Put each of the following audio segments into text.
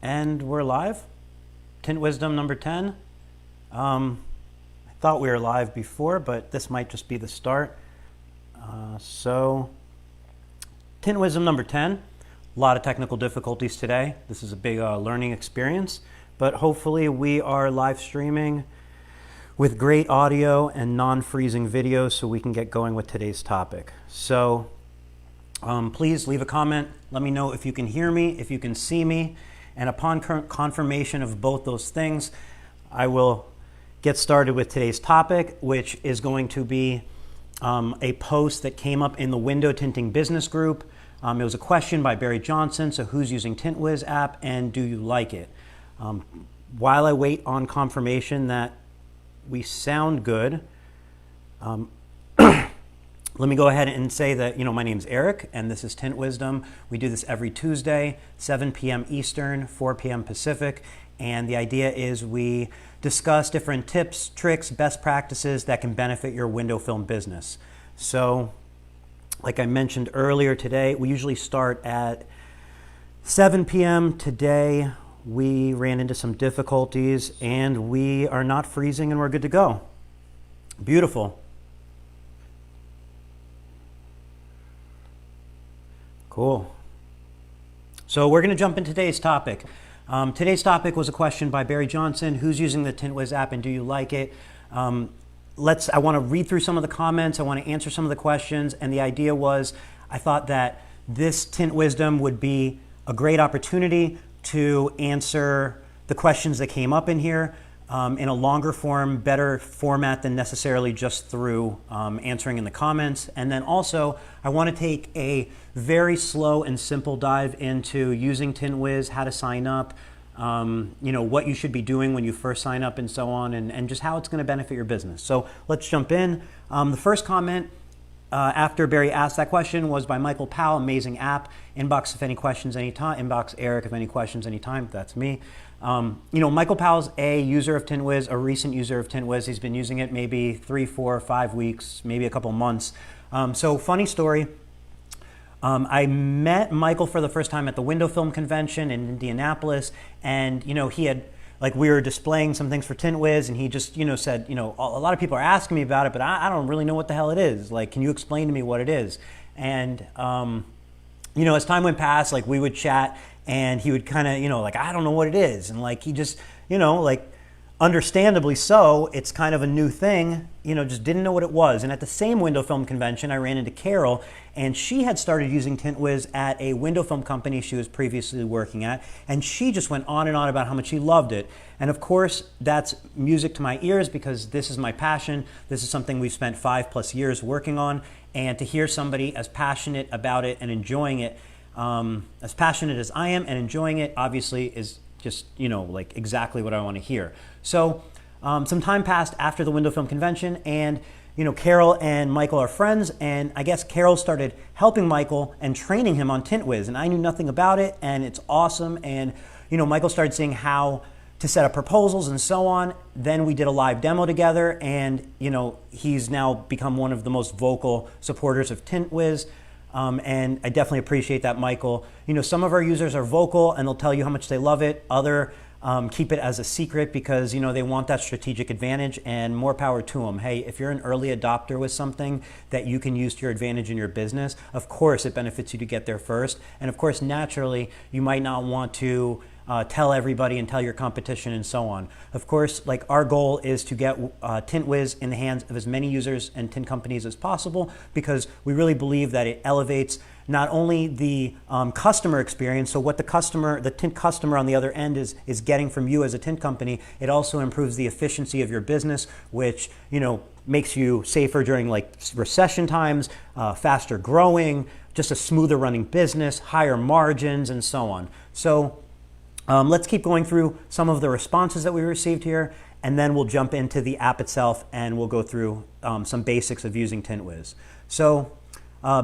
And we're live. Tint Wizdom number 10. I thought we were live before, but this might just be the start. Tint Wizdom number 10. A lot of technical difficulties today. This is a big learning experience, but hopefully we are live streaming with great audio and non-freezing video so we can get going with today's topic. So please leave a comment. Let me know if you can hear me, if you can see me. And upon confirmation of both those things, I will get started with today's topic, which is going to be a post that came up in the Window Tinting business group. It was a question by Barry Johnson. So who's using Tint Wiz app and do you like it? While I wait on confirmation that we sound good, let me go ahead and say that, my name's Eric and this is Tint Wizdom. We do this every Tuesday, 7 p.m. Eastern, 4 p.m. Pacific. And the idea is we discuss different tips, tricks, best practices that can benefit your window film business. So like I mentioned earlier today, we usually start at 7 p.m. Today, we ran into some difficulties and we are not freezing and we're good to go. Beautiful. Cool. So we're going to jump into today's topic. Today's topic was a question by Barry Johnson. Who's using the Tint Wiz app and do you like it? I want to read through some of the comments. I want to answer some of the questions. And the idea was, I thought that this Tint Wizdom would be a great opportunity to answer the questions that came up in here in a longer form, better format than necessarily just through answering in the comments. And then also, I want to take a very slow and simple dive into using Tint Wiz, how to sign up, what you should be doing when you first sign up and so on, and just how it's going to benefit your business. So let's jump in. The first comment after Barry asked that question was by Michael Powell, amazing app. Inbox if any questions anytime. Inbox Eric if any questions anytime. That's me. Michael Powell's a user of Tint Wiz, a recent user of Tint Wiz. He's been using it maybe 3, 4, 5 weeks, maybe a couple months. So funny story. I met Michael for the first time at the Window Film Convention in Indianapolis, and he had, we were displaying some things for Tint Wiz, and he just said, a lot of people are asking me about it, but I don't really know what the hell it is. Can you explain to me what it is? And as time went past, we would chat, and he would kind of, I don't know what it is, and he just, understandably so, it's kind of a new thing, just didn't know what it was. And at the same window film convention, I ran into Carol, and she had started using Tint Wiz at a window film company she was previously working at, and she just went on and on about how much she loved it. And of course, that's music to my ears because this is my passion. This is something we've spent 5+ years working on, and to hear somebody as passionate about it and enjoying it, as passionate as I am and enjoying it, obviously is just, exactly what I want to hear. So some time passed after the Window Film Convention, and, Carol and Michael are friends, and I guess Carol started helping Michael and training him on Tint Wiz, and I knew nothing about it, and it's awesome. And, Michael started seeing how to set up proposals and so on. Then we did a live demo together, and, he's now become one of the most vocal supporters of Tint Wiz. And I definitely appreciate that, Michael. Some of our users are vocal and they'll tell you how much they love it. Other keep it as a secret because, they want that strategic advantage, and more power to them. Hey, if you're an early adopter with something that you can use to your advantage in your business, of course it benefits you to get there first. And of course, naturally, you might not want to tell everybody and tell your competition and so on. Of course, our goal is to get Tint Wiz in the hands of as many users and tint companies as possible, because we really believe that it elevates not only the customer experience, so what the tint customer on the other end is getting from you as a tint company, it also improves the efficiency of your business, which makes you safer during recession times, faster growing, just a smoother running business, higher margins, and so on. So let's keep going through some of the responses that we received here, and then we'll jump into the app itself and we'll go through some basics of using Tint Wiz. So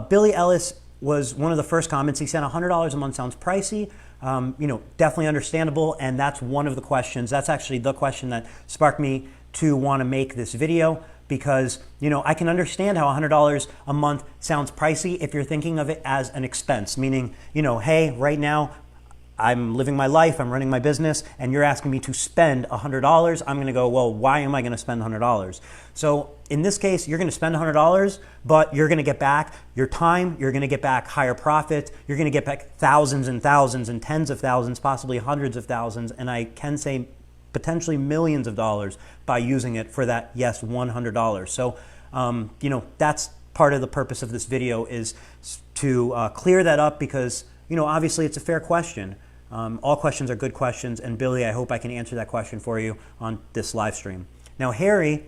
Billy Ellis was one of the first comments. He said $100 a month sounds pricey. Definitely understandable, and that's one of the questions. That's actually the question that sparked me to want to make this video, because I can understand how $100 a month sounds pricey if you're thinking of it as an expense, meaning hey, right now I'm living my life, I'm running my business, and you're asking me to spend $100, I'm gonna go, well, why am I gonna spend $100? So in this case, you're gonna spend $100, but you're gonna get back your time, you're gonna get back higher profits, you're gonna get back thousands and thousands and tens of thousands, possibly hundreds of thousands, and I can say potentially millions of dollars by using it for that, yes, $100. So, you know, that's part of the purpose of this video, is to clear that up, because, you know, obviously it's a fair question. All questions are good questions, and Billy, I hope I can answer that question for you on this live stream. Now, Harry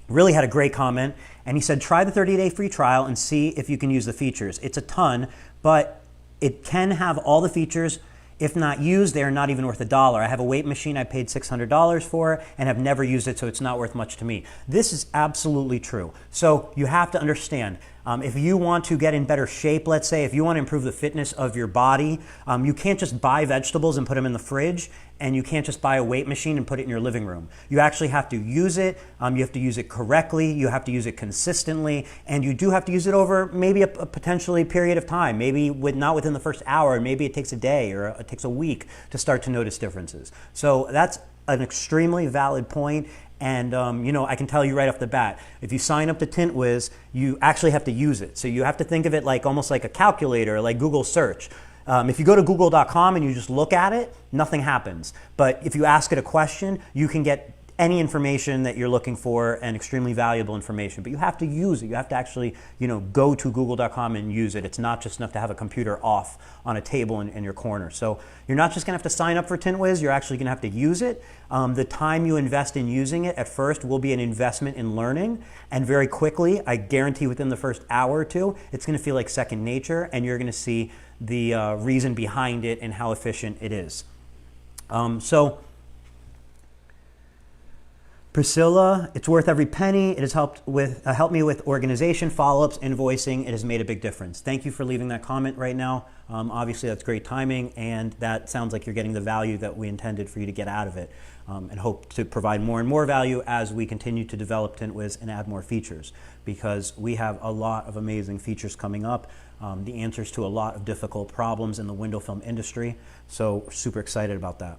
really had a great comment, and he said, try the 30-day free trial and see if you can use the features. It's a ton, but it can have all the features. If not used, they're not even worth $1. I have a weight machine I paid $600 for and have never used it, so it's not worth much to me. This is absolutely true. So you have to understand, if you want to get in better shape, let's say, if you want to improve the fitness of your body, you can't just buy vegetables and put them in the fridge, and you can't just buy a weight machine and put it in your living room. You actually have to use it. You have to use it correctly. You have to use it consistently, and you do have to use it over maybe a potentially period of time. Maybe not within the first hour. Maybe it takes a day or it takes a week to start to notice differences. So that's an extremely valid point. And you know, I can tell you right off the bat, if you sign up to Tint Wiz, you actually have to use it. So you have to think of it like almost like a calculator, like Google search. If you go to google.com and you just look at it, nothing happens. But if you ask it a question, you can get any information that you're looking for, and extremely valuable information. But you have to use it. You have to actually, you know, go to google.com and use it. It's not just enough to have a computer off on a table in your corner. So you're not just gonna have to sign up for Tint Wiz, you're actually gonna have to use it. The time you invest in using it at first will be an investment in learning, and very quickly, I guarantee within the first hour or two, it's gonna feel like second nature, and you're gonna see the reason behind it and how efficient it is. Priscilla, it's worth every penny. It has helped me with organization, follow-ups, invoicing. It has made a big difference. Thank you for leaving that comment right now. Obviously, that's great timing, and that sounds like you're getting the value that we intended for you to get out of it, and hope to provide more and more value as we continue to develop Tint Wiz and add more features, because we have a lot of amazing features coming up, the answers to a lot of difficult problems in the window film industry. So super excited about that.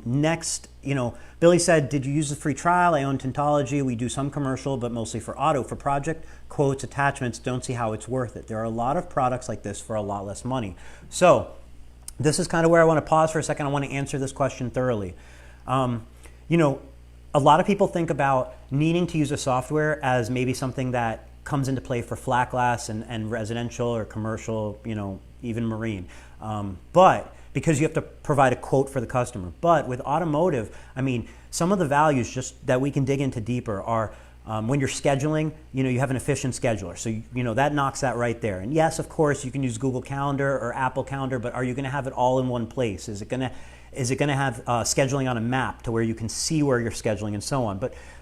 Next, you know, Billy said, did you use the free trial? I own Tintology. We do some commercial, but mostly for auto. For project, quotes, attachments, don't see how it's worth it. There are a lot of products like this for a lot less money. So this is kind of where I want to pause for a second. I want to answer this question thoroughly. You know, a lot of people think about needing to use a software as maybe something that comes into play for flat glass and residential or commercial, you know, even marine. But because you have to provide a quote for the customer. But with automotive, I mean, some of the values just that we can dig into deeper are when you're scheduling, you know, you have an efficient scheduler. So, you know, that knocks that right there. And yes, of course, you can use Google Calendar or Apple Calendar, but are you going to have it all in one place? Is it going to have scheduling on a map to where you can see where you're scheduling and so on?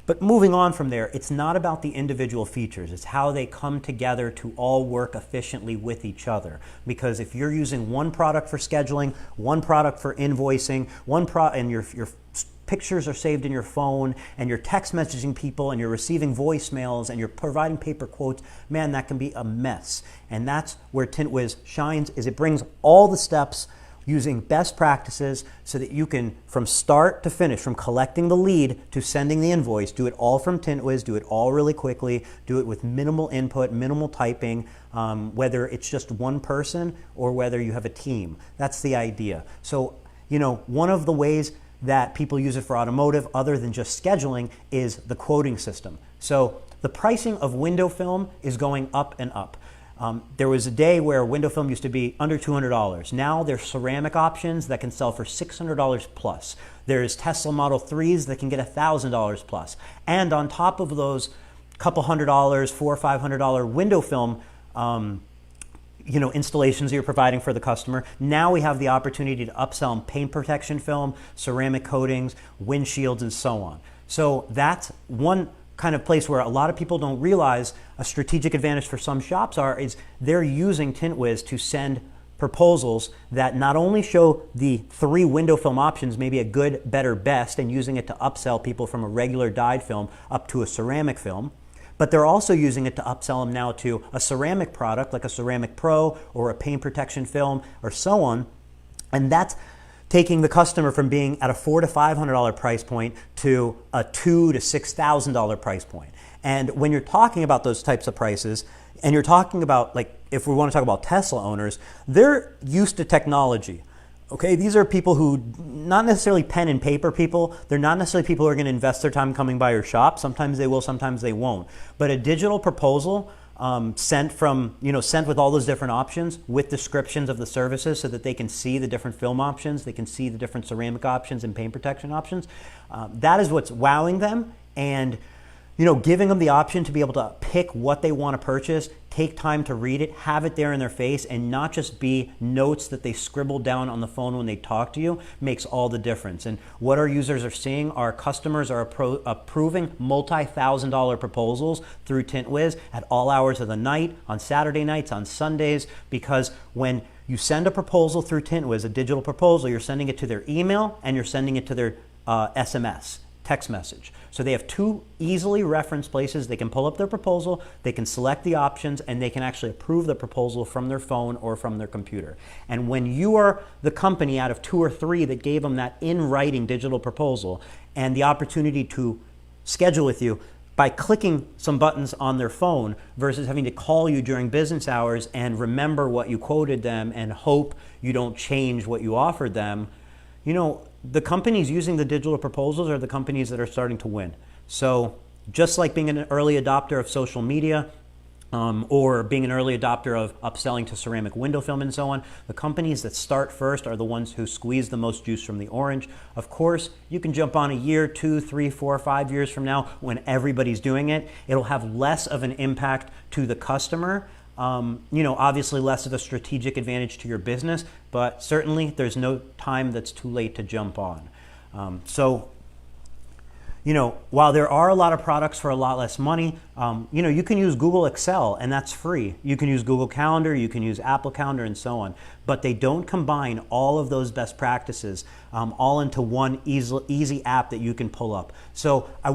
But moving on from there, it's not about the individual features. It's how they come together to all work efficiently with each other. Because if you're using one product for scheduling, one product for invoicing, and your pictures are saved in your phone, and you're text messaging people, and you're receiving voicemails, and you're providing paper quotes, man, that can be a mess. And that's where Tint Wiz shines, is it brings all the steps using best practices so that you can, from start to finish, from collecting the lead to sending the invoice, do it all from Tint Wiz, do it all really quickly, do it with minimal input, minimal typing, whether it's just one person or whether you have a team. That's the idea. So, you know, one of the ways that people use it for automotive, other than just scheduling, is the quoting system. So the pricing of window film is going up and up. There was a day where window film used to be under $200. Now there's ceramic options that can sell for $600 plus. There's Tesla Model 3s that can get $1,000 plus. And on top of those couple $100, $400 or $500 window film you know, installations that you're providing for the customer, now we have the opportunity to upsell them paint protection film, ceramic coatings, windshields, and so on. So that's one kind of place where a lot of people don't realize a strategic advantage for some shops is they're using Tint Wiz to send proposals that not only show the 3 window film options, maybe a good, better, best, and using it to upsell people from a regular dyed film up to a ceramic film, but they're also using it to upsell them now to a ceramic product like a Ceramic Pro or a paint protection film or so on. And that's taking the customer from being at a $400 to $500 price point to a $2,000 to $6,000 price point. And when you're talking about those types of prices, and you're talking about, like, if we want to talk about Tesla owners, they're used to technology. Okay, these are people who, not necessarily pen and paper people, they're not necessarily people who are going to invest their time coming by your shop. Sometimes they will, sometimes they won't. But a digital proposal sent with all those different options with descriptions of the services so that they can see the different film options, they can see the different ceramic options and paint protection options. That is what's wowing them, and giving them the option to be able to pick what they want to purchase, take time to read it, have it there in their face, and not just be notes that they scribbled down on the phone when they talk to you, makes all the difference. And what our users are seeing, our customers are approving multi-$1,000 proposals through Tint Wiz at all hours of the night, on Saturday nights, on Sundays, because when you send a proposal through Tint Wiz, a digital proposal, you're sending it to their email and you're sending it to their SMS, text message. So they have two easily referenced places. They can pull up their proposal, they can select the options, and they can actually approve the proposal from their phone or from their computer. And when you are the company out of 2 or 3 that gave them that in writing digital proposal and the opportunity to schedule with you by clicking some buttons on their phone versus having to call you during business hours and remember what you quoted them and hope you don't change what you offered them, the companies using the digital proposals are the companies that are starting to win. So just like being an early adopter of social media or being an early adopter of upselling to ceramic window film and so on, the companies that start first are the ones who squeeze the most juice from the orange. Of course, you can jump on a year, 2, 3, 4, 5 years from now when everybody's doing it. It'll have less of an impact to the customer. Obviously less of a strategic advantage to your business, but certainly there's no time that's too late to jump on. While there are a lot of products for a lot less money, you can use Google Excel and that's free. You can use Google Calendar, you can use Apple Calendar and so on, but they don't combine all of those best practices all into one easy app that you can pull up. So I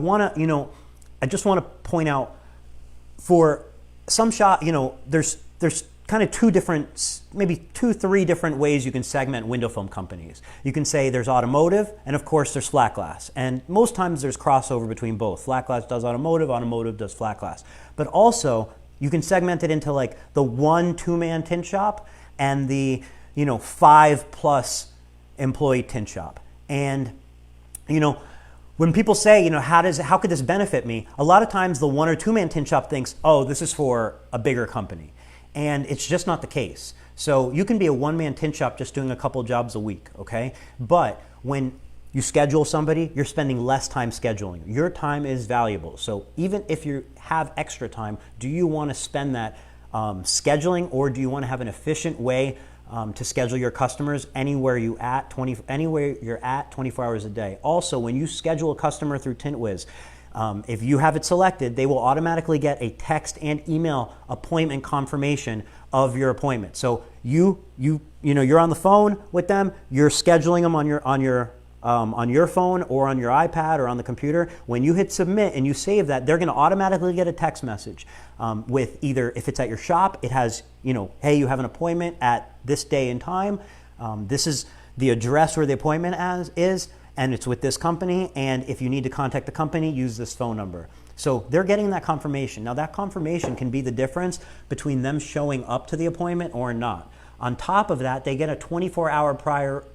just want to point out for some shop, there's kind of 2 different, maybe 2, 3 different ways you can segment window film companies. You can say there's automotive, and of course there's flat glass. And most times there's crossover between both. Flat glass does automotive, automotive does flat glass. But also you can segment it into like the 1-2-man tint shop and the 5+ employee tint shop. And when people say, how could this benefit me? A lot of times the 1 or 2-man tint shop thinks, oh, this is for a bigger company. And it's just not the case. So you can be a 1-man tint shop just doing a couple jobs a week, okay? But when you schedule somebody, you're spending less time scheduling. Your time is valuable. So even if you have extra time, do you want to spend that scheduling, or do you want to have an efficient way to schedule your customers anywhere you're at 24 hours a day? Also, when you schedule a customer through Tint Wiz, if you have it selected, they will automatically get a text and email appointment confirmation of your appointment. So you're on the phone with them, you're scheduling them on your phone or on your iPad or on the computer. When you hit submit and you save that, they're going to automatically get a text message with either, if it's at your shop, it has, hey, you have an appointment at this day and time. This is the address where the appointment is, and it's with this company. And if you need to contact the company, use this phone number. So they're getting that confirmation. Now that confirmation can be the difference between them showing up to the appointment or not. On top of that, they get a 24-hour prior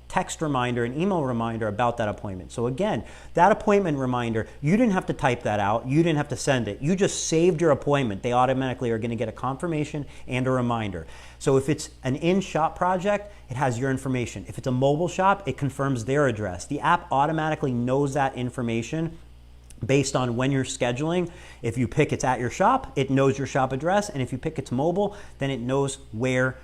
text reminder and email reminder about that appointment. So again, that appointment reminder, you didn't have to type that out. You didn't have to send it. You just saved your appointment. They automatically are going to get a confirmation and a reminder. So if it's an in-shop project, it has your information. If it's a mobile shop, it confirms their address. The app automatically knows that information based on when you're scheduling. If you pick it's at your shop, it knows your shop address. And if you pick it's mobile, then it knows where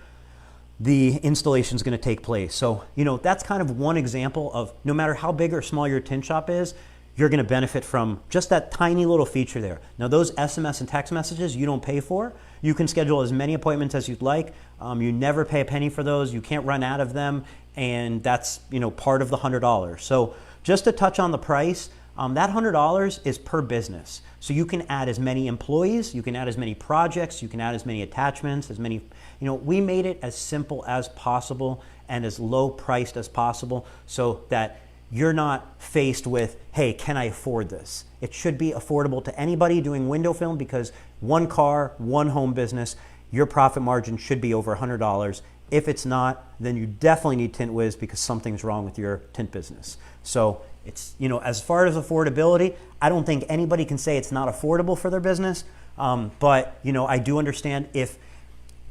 the installation is going to take place. So, that's kind of one example of no matter how big or small your tint shop is, you're going to benefit from just that tiny little feature there. Now, those SMS and text messages you don't pay for. You can schedule as many appointments as you'd like. You never pay a penny for those. You can't run out of them. And that's, part of the $100. So just to touch on the price, that $100 is per business. So you can add as many employees, you can add as many projects, you can add as many attachments, as many, we made it as simple as possible and as low priced as possible so that you're not faced with, hey, can I afford this? It should be affordable to anybody doing window film because one car, one home business, your profit margin should be over $100. If it's not, then you definitely need Tint Wiz because something's wrong with your tint business. So it's, as far as affordability, I don't think anybody can say it's not affordable for their business. But, I do understand if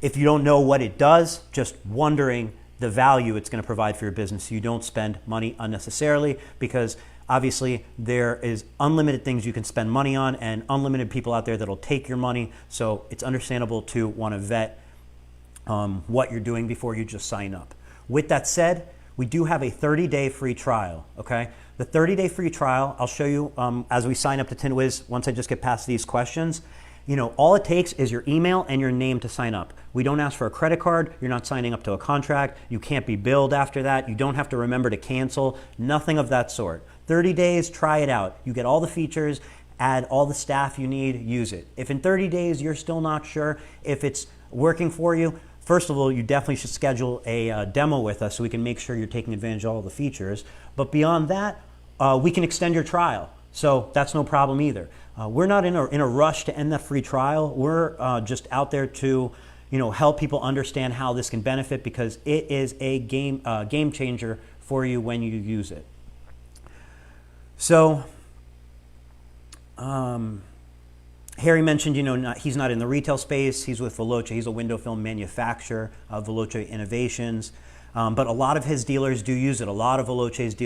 you don't know what it does, just wondering the value it's going to provide for your business so you don't spend money unnecessarily, because obviously there is unlimited things you can spend money on and unlimited people out there that'll take your money. So it's understandable to want to vet what you're doing before you just sign up. With that said, we do have a 30-day free trial, okay? The 30-day free trial, I'll show you as we sign up to Tint Wiz once I just get past these questions. All it takes is your email and your name to sign up. We don't ask for a credit card. You're not signing up to a contract. You can't be billed after that. You don't have to remember to cancel. Nothing of that sort. 30 days, try it out. You get all the features, add all the staff you need, use it. If in 30 days you're still not sure if it's working for you, first of all, you definitely should schedule a demo with us so we can make sure you're taking advantage of all the features. But beyond that, we can extend your trial. So that's no problem either. We're not in a rush to end that free trial. We're just out there to help people understand how this can benefit, because it is a game changer for you when you use it. So Harry mentioned, he's not in the retail space. He's with Veloce. He's a window film manufacturer of Veloce Innovations. But a lot of his dealers do use it. A lot of Veloce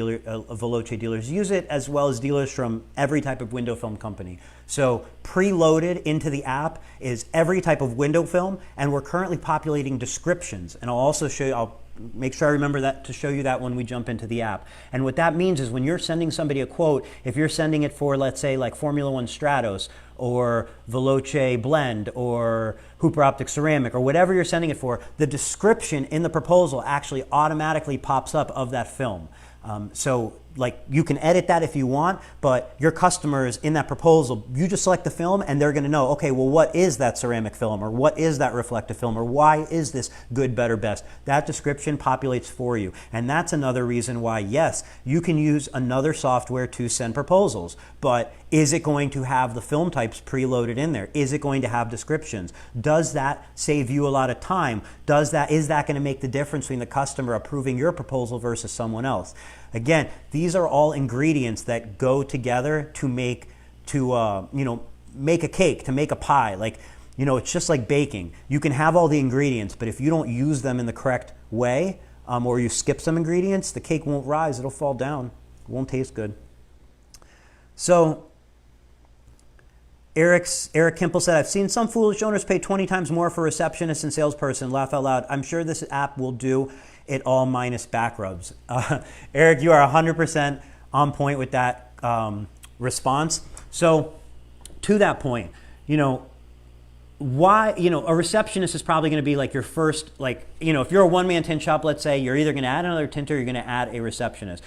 dealers use it, as well as dealers from every type of window film company. So preloaded into the app is every type of window film, and we're currently populating descriptions. And I'll also show you, I'll make sure I remember that to show you that when we jump into the app. And what that means is when you're sending somebody a quote, if you're sending it for, let's say, like Formula One Stratos or Veloce Blend or Hooper Optic Ceramic or whatever you're sending it for, the description in the proposal actually automatically pops up of that film. So like you can edit that if you want, but your customers in that proposal, you just select the film and they're going to know, okay, well, what is that ceramic film, or what is that reflective film, or why is this good, better, best? That description populates for you. And that's another reason why, yes, you can use another software to send proposals, but is it going to have the film types preloaded in there? Is it going to have descriptions? Does that save you a lot of time? Is that going to make the difference between the customer approving your proposal versus someone else? Again, these are all ingredients that go together to make a cake, to make a pie. Like, it's just like baking. You can have all the ingredients, but if you don't use them in the correct way, or you skip some ingredients, the cake won't rise. It'll fall down. It won't taste good. So Eric Kimple said, I've seen some foolish owners pay 20 times more for receptionist and salesperson. Laugh out loud. I'm sure this app will do it all minus back rubs. Eric, you are 100% on point with that response. So to that point, why, a receptionist is probably going to be like your first, if you're a one-man tint shop, let's say, you're either going to add another tinter or you're going to add a receptionist.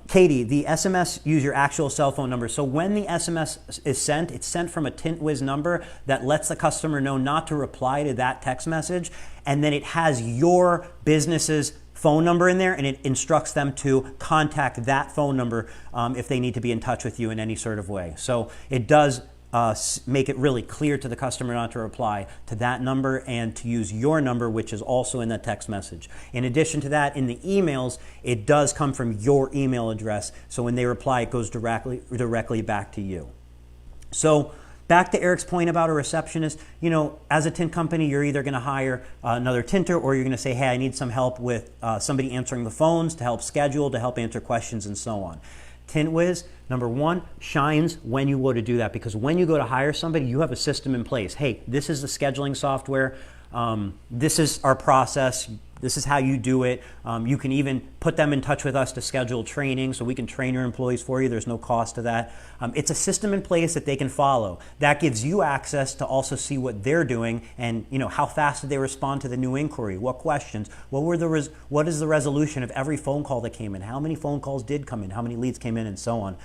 Katie, the SMS, use your actual cell phone number. So when the SMS is sent, it's sent from a Tint Wiz number that lets the customer know not to reply to that text message. And then it has your business's phone number in there, and it instructs them to contact that phone number if they need to be in touch with you in any sort of way. So it does make it really clear to the customer not to reply to that number and to use your number, which is also in the text message. In addition to that, in the emails, it does come from your email address. So when they reply, it goes directly back to you. So back to Eric's point about a receptionist, as a tint company, you're either going to hire another tinter, or you're going to say, hey, I need some help with somebody answering the phones to help schedule, to help answer questions, and so on. Tint Wiz, number one, shines when you go to do that, because when you go to hire somebody, you have a system in place. Hey, this is the scheduling software. This is our process. This is how you do it. You can even put them in touch with us to schedule training, so we can train your employees for you. There's no cost to that. It's a system in place that they can follow. That gives you access to also see what they're doing and how fast did they respond to the new inquiry, what questions, what is the resolution of every phone call that came in, how many phone calls did come in, how many leads came in, and so on.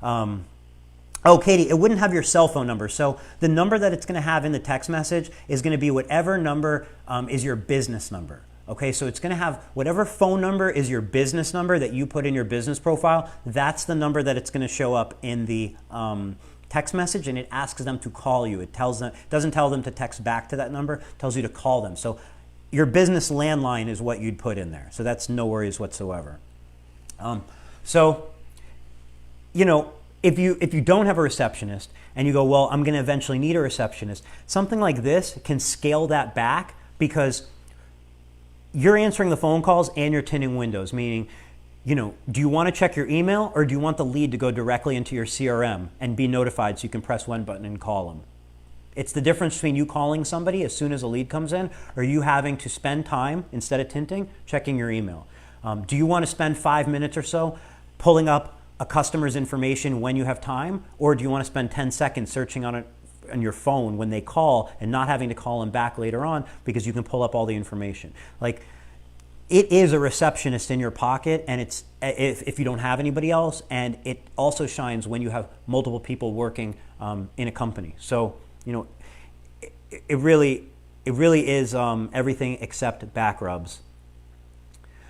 Oh, Katie, it wouldn't have your cell phone number. So the number that it's going to have in the text message is going to be whatever number is your business number. Okay, so it's going to have whatever phone number is your business number that you put in your business profile. That's the number that it's going to show up in the text message, and it asks them to call you. It doesn't tell them to text back to that number. It tells you to call them. So your business landline is what you'd put in there. So that's no worries whatsoever. So, you know, if you don't have a receptionist and you go, well, I'm going to eventually need a receptionist, something like this can scale that back because you're answering the phone calls and you're tinting windows, meaning, you know, do you want to check your email or do you want the lead to go directly into your CRM and be notified so you can press one button and call them? It's the difference between you calling somebody as soon as a lead comes in or you having to spend time, instead of tinting, checking your email. Do you want to spend 5 minutes or so pulling up a customer's information when you have time, or do you want to spend 10 seconds searching on it on your phone when they call and not having to call them back later on because you can pull up all the information? Like, it is a receptionist in your pocket, and it's if you don't have anybody else, and it also shines when you have multiple people working in a company. So, you know, it really is everything except back rubs.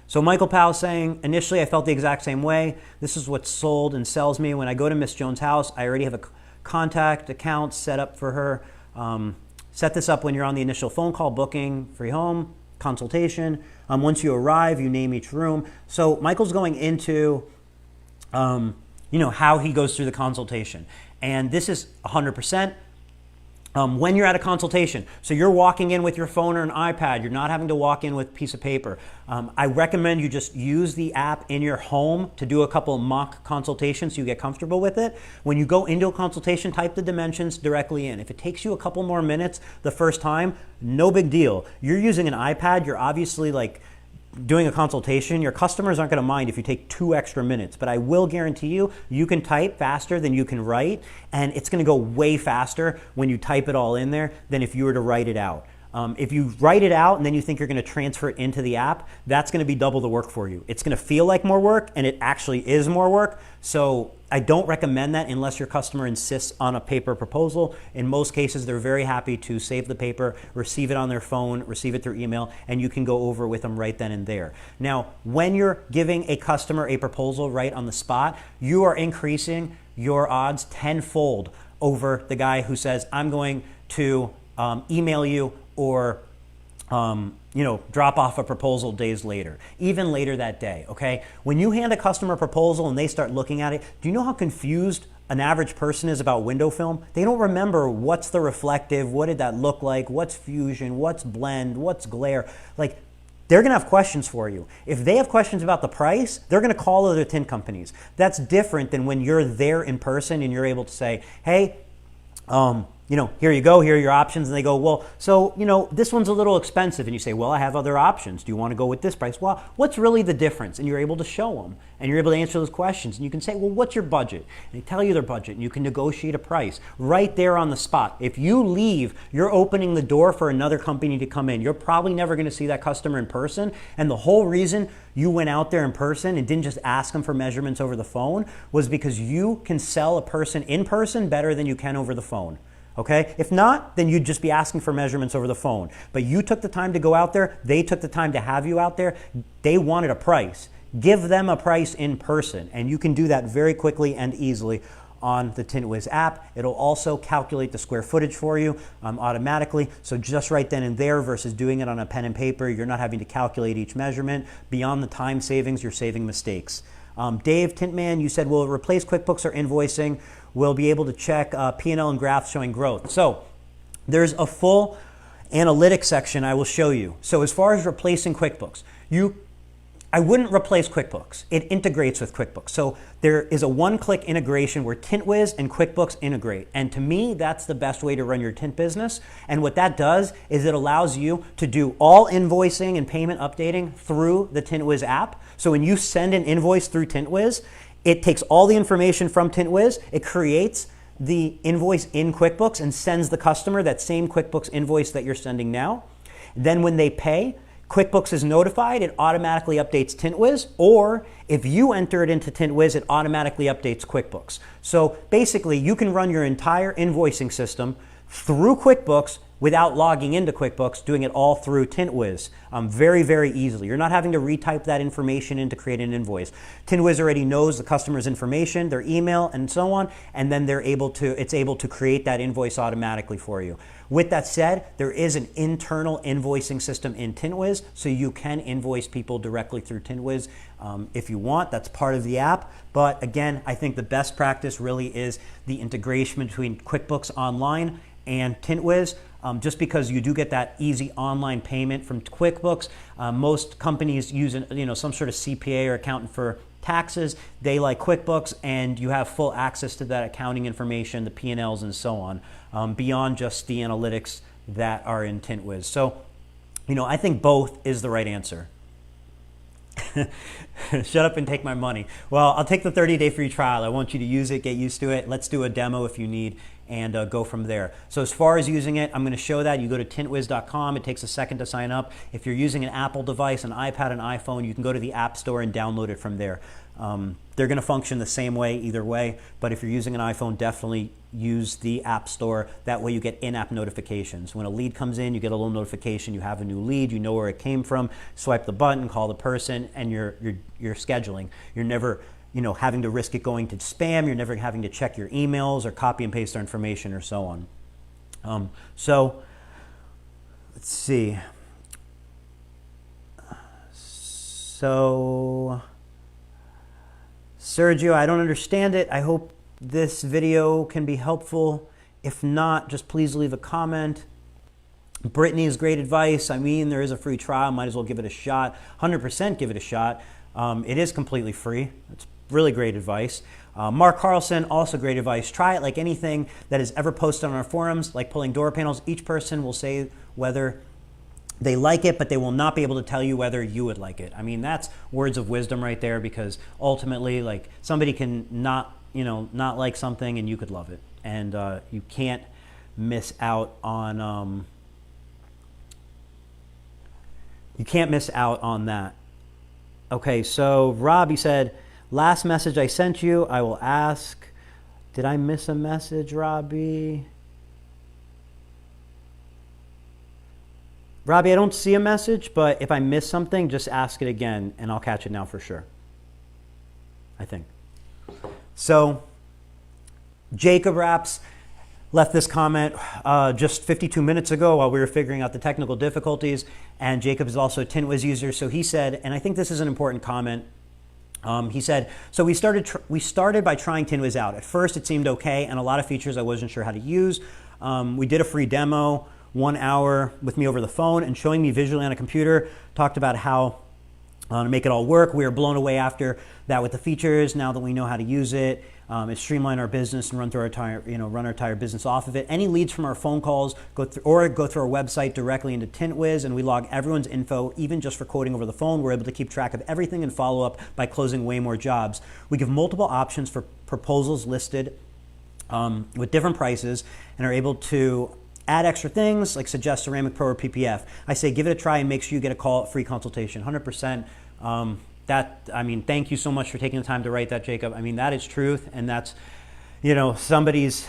So Michael Powell saying, initially I felt the exact same way. This is what sold and sells me. When I go to Miss Jones' house, I already have a contact account set up for her. Set this up when you're on the initial phone call booking, free home, consultation. Once you arrive, you name each room. So Michael's going into, you know, how he goes through the consultation. And this is 100%. When you're at a consultation, so you're walking in with your phone or an iPad, you're not having to walk in with a piece of paper. I recommend you just use the app in your home to do a couple mock consultations so you get comfortable with it. When you go into a consultation, type the dimensions directly in. If it takes you a couple more minutes the first time, no big deal. You're using an iPad, you're obviously like doing a consultation. Your customers aren't going to mind if you take 2 extra minutes, but I will guarantee you, you can type faster than you can write, and it's going to go way faster when you type it all in there than if you were to write it out. If you write it out and then you think you're going to transfer it into the app, that's going to be double the work for you. It's going to feel like more work, and it actually is more work. So I don't recommend that unless your customer insists on a paper proposal. In most cases, they're very happy to save the paper, receive it on their phone, receive it through email, and you can go over with them right then and there. Now, when you're giving a customer a proposal right on the spot, you are increasing your odds tenfold over the guy who says, I'm going to email you or you know, drop off a proposal days later, even later that day, okay? When you hand a customer a proposal and they start looking at it, do you know how confused an average person is about window film? They don't remember what's the reflective, what did that look like, what's fusion, what's blend, what's glare. Like, they're gonna have questions for you. If they have questions about the price, they're gonna call other tint companies. That's different than when you're there in person and you're able to say, hey, you know, here you go, here are your options. And they go, well, so, you know, this one's a little expensive. And you say, well, I have other options. Do you want to go with this price? Well, what's really the difference? And you're able to show them, and you're able to answer those questions. And you can say, well, what's your budget? And they tell you their budget, and you can negotiate a price right there on the spot. If you leave, you're opening the door for another company to come in. You're probably never going to see that customer in person. And the whole reason you went out there in person and didn't just ask them for measurements over the phone was because you can sell a person in person better than you can over the phone. Okay? If not, then you'd just be asking for measurements over the phone. But you took the time to go out there. They took the time to have you out there. They wanted a price. Give them a price in person. And you can do that very quickly and easily on the Tint Wiz app. It'll also calculate the square footage for you automatically. So just right then and there versus doing it on a pen and paper, you're not having to calculate each measurement. Beyond the time savings, you're saving mistakes. Dave Tintman, you said, will it replace QuickBooks or invoicing? We'll be able to check P&L and graphs showing growth. So there's a full analytics section I will show you. So as far as replacing QuickBooks, I wouldn't replace QuickBooks. It integrates with QuickBooks. So there is a one-click integration where Tint Wiz and QuickBooks integrate. And to me, that's the best way to run your tint business. And what that does is it allows you to do all invoicing and payment updating through the Tint Wiz app. So when you send an invoice through Tint Wiz, it takes all the information from Tint Wiz, it creates the invoice in QuickBooks and sends the customer that same QuickBooks invoice that you're sending now. Then when they pay, QuickBooks is notified, it automatically updates Tint Wiz, or if you enter it into Tint Wiz, it automatically updates QuickBooks. So basically, you can run your entire invoicing system through QuickBooks without logging into QuickBooks, doing it all through Tint Wiz. Very, very easily. You're not having to retype that information in to create an invoice. Tint Wiz already knows the customer's information, their email, and so on, and then it's able to create that invoice automatically for you. With that said, there is an internal invoicing system in Tint Wiz, so you can invoice people directly through Tint Wiz if you want. That's part of the app. But again, I think the best practice really is the integration between QuickBooks Online and Tint Wiz. Just because you do get that easy online payment from QuickBooks. Most companies use some sort of CPA or accountant for taxes. They like QuickBooks, and you have full access to that accounting information, the P&Ls, and so on, beyond just the analytics that are in Tint Wiz. So, I think both is the right answer. Shut up and take my money. Well, I'll take the 30-day free trial. I want you to use it, get used to it. Let's do a demo if you need, and go from there. So as far as using it, I'm going to show that. You go to tintwiz.com. It takes a second to sign up. If you're using an Apple device, an iPad, an iPhone, you can go to the App Store and download it from there. They're going to function the same way either way, but if you're using an iPhone, definitely use the App Store. That way you get in-app notifications. When a lead comes in, you get a little notification, you have a new lead, you know where it came from, swipe the button, call the person, and you're scheduling. You're never having to risk it going to spam. You're never having to check your emails or copy and paste their information or so on. So let's see. So Sergio, I don't understand it. I hope this video can be helpful. If not, just please leave a comment. Brittany's great advice. I mean, there is a free trial. Might as well give it a shot. 100% give it a shot. It is completely free. It's really great advice. Mark Carlson, also great advice. Try it like anything that is ever posted on our forums, like pulling door panels. Each person will say whether they like it, but they will not be able to tell you whether you would like it. I mean, that's words of wisdom right there, because ultimately, like, somebody can not like something and you could love it. And you can't miss out on that. Okay, so Robbie said, last message I sent you, I will ask. Did I miss a message, Robbie? Robbie, I don't see a message, but if I miss something, just ask it again, and I'll catch it now for sure. I think. So, Jacob Raps left this comment just 52 minutes ago while we were figuring out the technical difficulties, and Jacob is also a Tint Wiz user, so he said, and I think this is an important comment, he said, so we started by trying Tint Wiz out. At first, it seemed okay, and a lot of features I wasn't sure how to use. We did a free demo, 1 hour with me over the phone and showing me visually on a computer, talked about how to make it all work. We were blown away after that with the features. Now that we know how to use it, it streamlined our business and run our entire business off of it. Any leads from our phone calls go through our website directly into Tint Wiz, and we log everyone's info, even just for quoting over the phone. We're able to keep track of everything and follow up by closing way more jobs. We give multiple options for proposals listed with different prices, and are able to add extra things like suggest Ceramic Pro or PPF. I say give it a try and make sure you get a free consultation, 100%. Thank you so much for taking the time to write that, Jacob. I mean, that is truth, and that's, somebody's,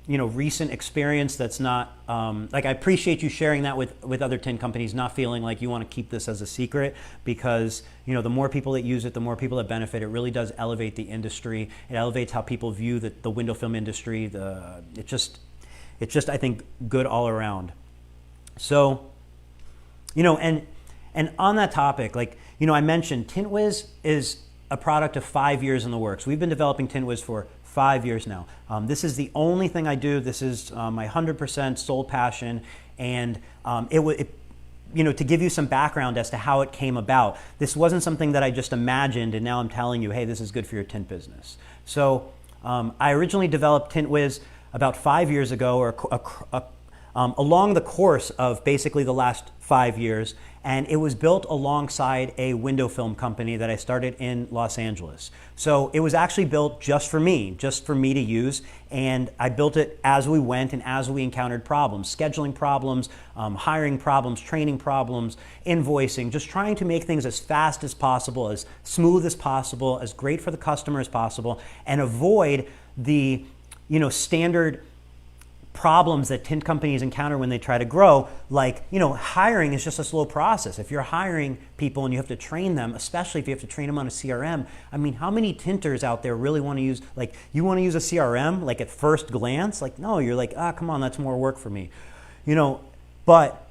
recent experience that's not, I appreciate you sharing that with other tint companies, not feeling like you want to keep this as a secret, because, the more people that use it, the more people that benefit. It really does elevate the industry. It elevates how people view the window film industry. It's just, I think, good all around. So, and on that topic, I mentioned Tint Wiz is a product of 5 years in the works. We've been developing Tint Wiz for 5 years now. This is the only thing I do. This is my 100% sole passion. And to give you some background as to how it came about, this wasn't something that I just imagined and now I'm telling you, hey, this is good for your tint business. So I originally developed Tint Wiz about 5 years ago, or along the course of basically the last 5 years. And it was built alongside a window film company that I started in Los Angeles. So it was actually built just for me to use. And I built it as we went and as we encountered problems, scheduling problems, hiring problems, training problems, invoicing, just trying to make things as fast as possible, as smooth as possible, as great for the customer as possible, and avoid the standard problems that tint companies encounter when they try to grow. Like, hiring is just a slow process. If you're hiring people and you have to train them, especially if you have to train them on a CRM, I mean, how many tinters out there really want to use, like, you want to use a CRM, like at first glance? Like, no, you're like, come on, that's more work for me. But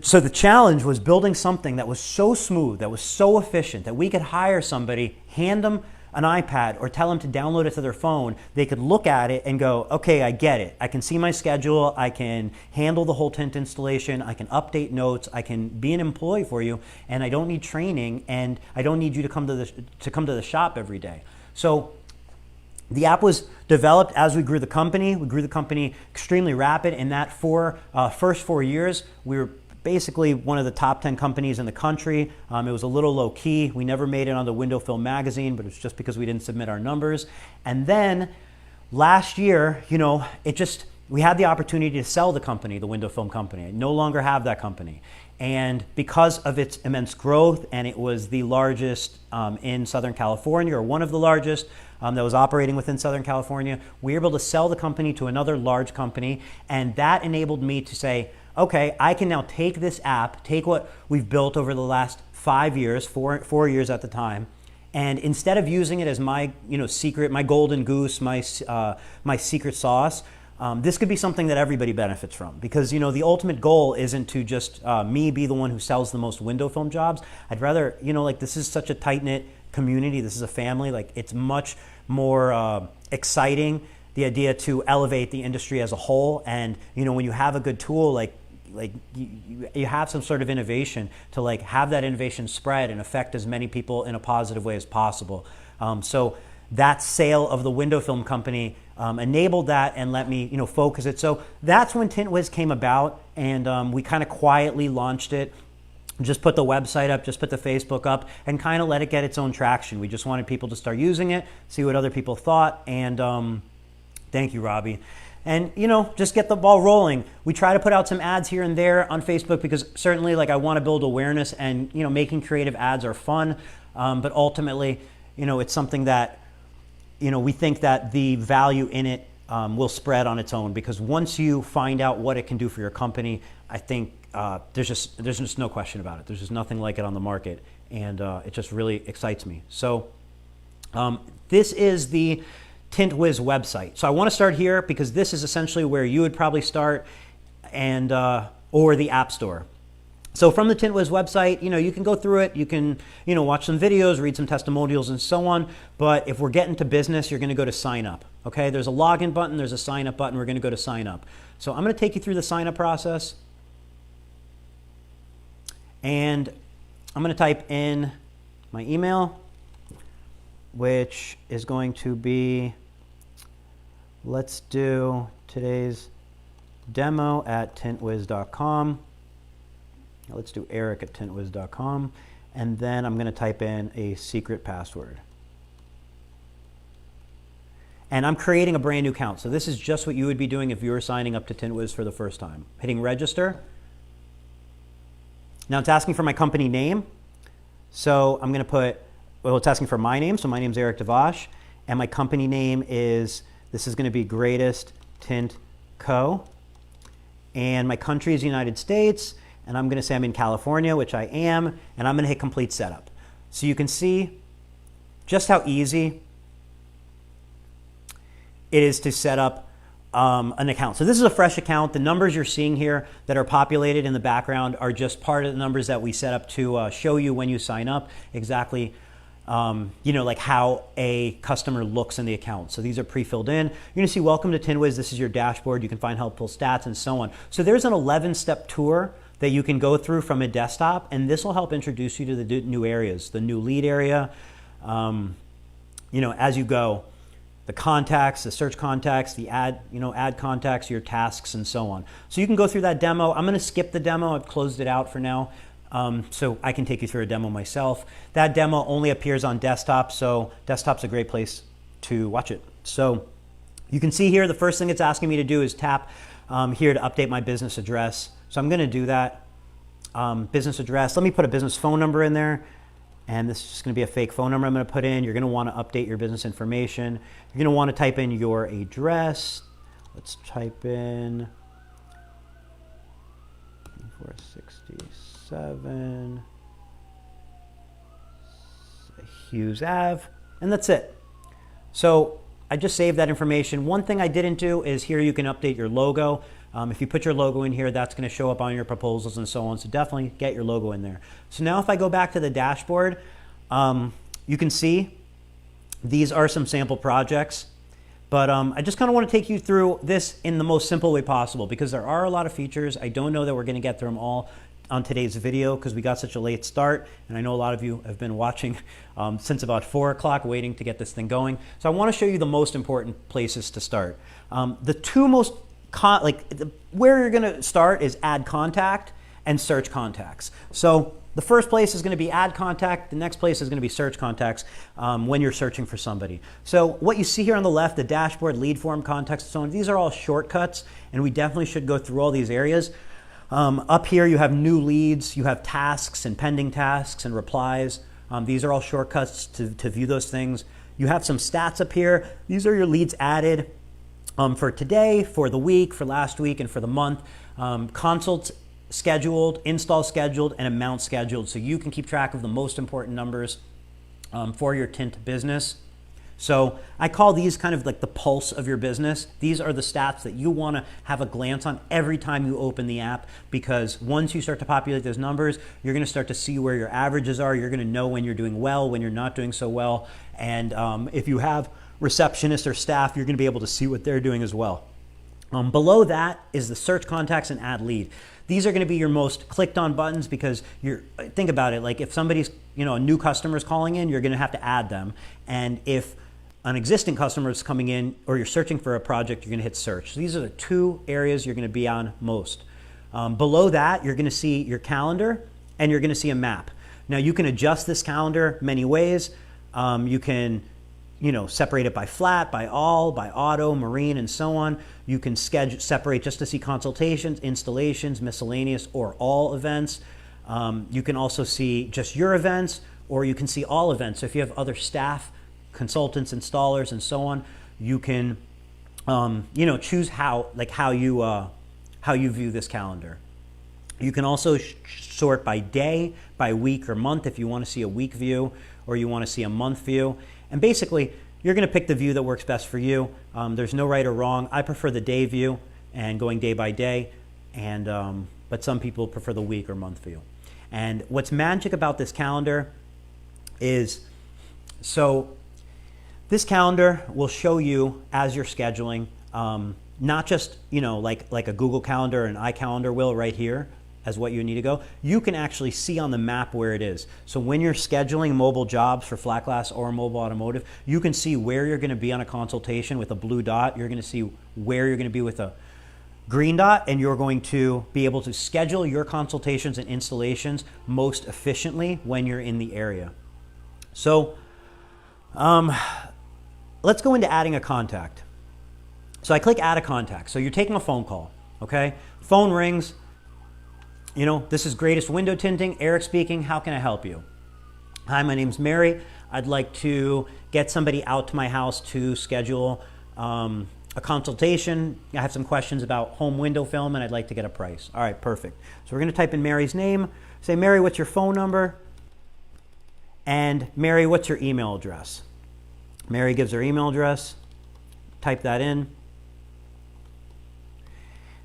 so the challenge was building something that was so smooth, that was so efficient, that we could hire somebody, hand them an iPad or tell them to download it to their phone. They could look at it and go, okay, I get it. I can see my schedule. I can handle the whole tint installation. I can update notes. I can be an employee for you, and I don't need training, and I don't need you to come to the shop every day. So the app was developed as we grew the company. We grew the company extremely rapid. In that first 4 years, we were basically one of the top 10 companies in the country. It was a little low key. We never made it on the Window Film magazine, but it was just because we didn't submit our numbers. And then last year, we had the opportunity to sell the company, the Window Film company. I no longer have that company. And because of its immense growth, and it was the largest in Southern California, or one of the largest that was operating within Southern California, we were able to sell the company to another large company. And that enabled me to say, okay, I can now take this app, take what we've built over the last 5 years, four years at the time, and instead of using it as my secret, my golden goose, my secret sauce, this could be something that everybody benefits from. Because the ultimate goal isn't to just me be the one who sells the most window film jobs. I'd rather, this is such a tight-knit community. This is a family. Like, it's much more exciting, the idea to elevate the industry as a whole. And when you have a good tool, like you have some sort of innovation, to have that innovation spread and affect as many people in a positive way as possible. So that sale of the window film company enabled that and let me focus it. So that's when Tint Wiz came about, and we kind of quietly launched it. Just put the website up, just put the Facebook up, and kind of let it get its own traction. We just wanted people to start using it, see what other people thought, and thank you, Robbie. And, just get the ball rolling. We try to put out some ads here and there on Facebook because certainly, I want to build awareness, and, making creative ads are fun. But ultimately, it's something that, we think that the value in it will spread on its own, because once you find out what it can do for your company, I think there's just no question about it. There's just nothing like it on the market, and it just really excites me. So this is the Tint Wiz website. So I want to start here because this is essentially where you would probably start, and or the App Store. So from the Tint Wiz website, you can go through it. You can, watch some videos, read some testimonials, and so on. But if we're getting to business, you're going to go to sign up. Okay, there's a login button, there's a sign up button. We're going to go to sign up. So I'm going to take you through the sign up process, and I'm going to type in my email, which is going to be, let's do today's demo at tintwiz.com. Let's do Eric at tintwiz.com. And then I'm going to type in a secret password. And I'm creating a brand new account. So this is just what you would be doing if you were signing up to Tint Wiz for the first time. Hitting register. Now it's asking for my company name. So I'm going to put, it's asking for my name. So my name is Eric Devash. And my company name is, this is going to be Greatest Tint Co. And my country is United States. And I'm going to say I'm in California, which I am. And I'm going to hit complete setup. So you can see just how easy it is to set up an account. So this is a fresh account. The numbers you're seeing here that are populated in the background are just part of the numbers that we set up to show you when you sign up exactly like how a customer looks in the account. So these are pre-filled in. You're going to see welcome to Tint Wiz. This is your dashboard. You can find helpful stats and so on. So there's an 11-step tour that you can go through from a desktop, and this will help introduce you to the new areas, the new lead area, as you go. the contacts, the search contacts, the add contacts, your tasks, and so on. So you can go through that demo. I'm going to skip the demo. I've closed it out for now, so I can take you through a demo myself. That demo only appears on desktop, so desktop's a great place to watch it. So you can see here, the first thing it's asking me to do is tap here to update my business address. So I'm going to do that. Business address. Let me put a business phone number in there. And this is just going to be a fake phone number I'm going to put in. You're going to want to update your business information. You're going to want to type in your address. Let's type in 467 Hughes Ave. And that's it. So I just saved that information. One thing I didn't do is here you can update your logo. If you put your logo in here, that's going to show up on your proposals and so on. So definitely get your logo in there. So now if I go back to the dashboard, you can see these are some sample projects. But I just kind of want to take you through this in the most simple way possible because there are a lot of features. I don't know that we're going to get through them all on today's video because we got such a late start. And I know a lot of you have been watching since about 4 o'clock waiting to get this thing going. So I want to show you the most important places to start. The two most where you're going to start is add contact and search contacts. So the first place is going to be add contact. The next place is going to be search contacts when you're searching for somebody. So what you see here on the left, the dashboard, lead form, contacts, and so on, these are all shortcuts, and we definitely should go through all these areas. Up here you have new leads, you have tasks and pending tasks and replies. These are all shortcuts to view those things. You have some stats up here. These are your leads added. For today, for the week, for last week, and for the month. Consults scheduled, install scheduled, and amount scheduled. So you can keep track of the most important numbers for your tint business. So I call these kind of like the pulse of your business. These are the stats that you want to have a glance on every time you open the app because once you start to populate those numbers, you're going to start to see where your averages are. You're going to know when you're doing well, when you're not doing so well. And if you have receptionists or staff, you're going to be able to see what they're doing as well. Below that is the search contacts and add lead. These are going to be your most clicked on buttons because think about it, like if somebody's, a new customer is calling in, you're going to have to add them. And if an existing customer is coming in or you're searching for a project, you're going to hit search. So these are the two areas you're going to be on most. Below that, you're going to see your calendar and you're going to see a map. Now you can adjust this calendar many ways. You can separate it by flat, by all, by auto, marine, and so on. You can separate just to see consultations, installations, miscellaneous, or all events. You can also see just your events, or you can see all events. So if you have other staff, consultants, installers, and so on, you can, choose how you view this calendar. You can also sort by day, by week, or month if you want to see a week view, or you want to see a month view. And basically, you're going to pick the view that works best for you. There's no right or wrong. I prefer the day view and going day by day, but some people prefer the week or month view. And what's magic about this calendar is, so this calendar will show you as you're scheduling, not just like a Google Calendar or an iCalendar will right here, as what you need to go. You can actually see on the map where it is. So when you're scheduling mobile jobs for flat glass or mobile automotive, you can see where you're going to be on a consultation with a blue dot. You're going to see where you're going to be with a green dot, and you're going to be able to schedule your consultations and installations most efficiently when you're in the area. So let's go into adding a contact. So I click add a contact. So you're taking a phone call, okay? Phone rings. This is Greatest Window Tinting. Eric speaking. How can I help you? Hi, my name's Mary. I'd like to get somebody out to my house to schedule a consultation. I have some questions about home window film and I'd like to get a price. All right, perfect. So we're going to type in Mary's name. Say, Mary, what's your phone number? And Mary, what's your email address? Mary gives her email address. Type that in.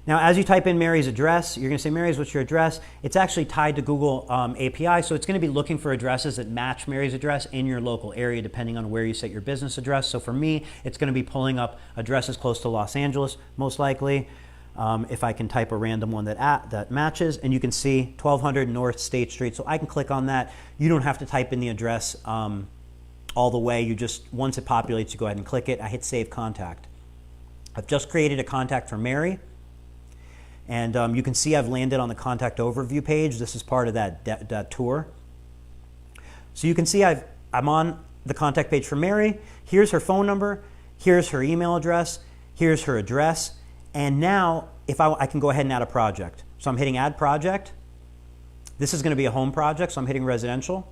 Now, as you type in Mary's address, you're going to say, Mary's, what's your address? It's actually tied to Google API, so it's going to be looking for addresses that match Mary's address in your local area, depending on where you set your business address. So for me, it's going to be pulling up addresses close to Los Angeles, most likely, if I can type a random one that matches. And you can see 1200 North State Street, so I can click on that. You don't have to type in the address all the way. You just, once it populates, you go ahead and click it. I hit Save Contact. I've just created a contact for Mary. And you can see I've landed on the contact overview page. This is part of that tour. So you can see I'm on the contact page for Mary. Here's her phone number. Here's her email address. Here's her address. And now if I can go ahead and add a project. So I'm hitting Add Project. This is going to be a home project, so I'm hitting Residential.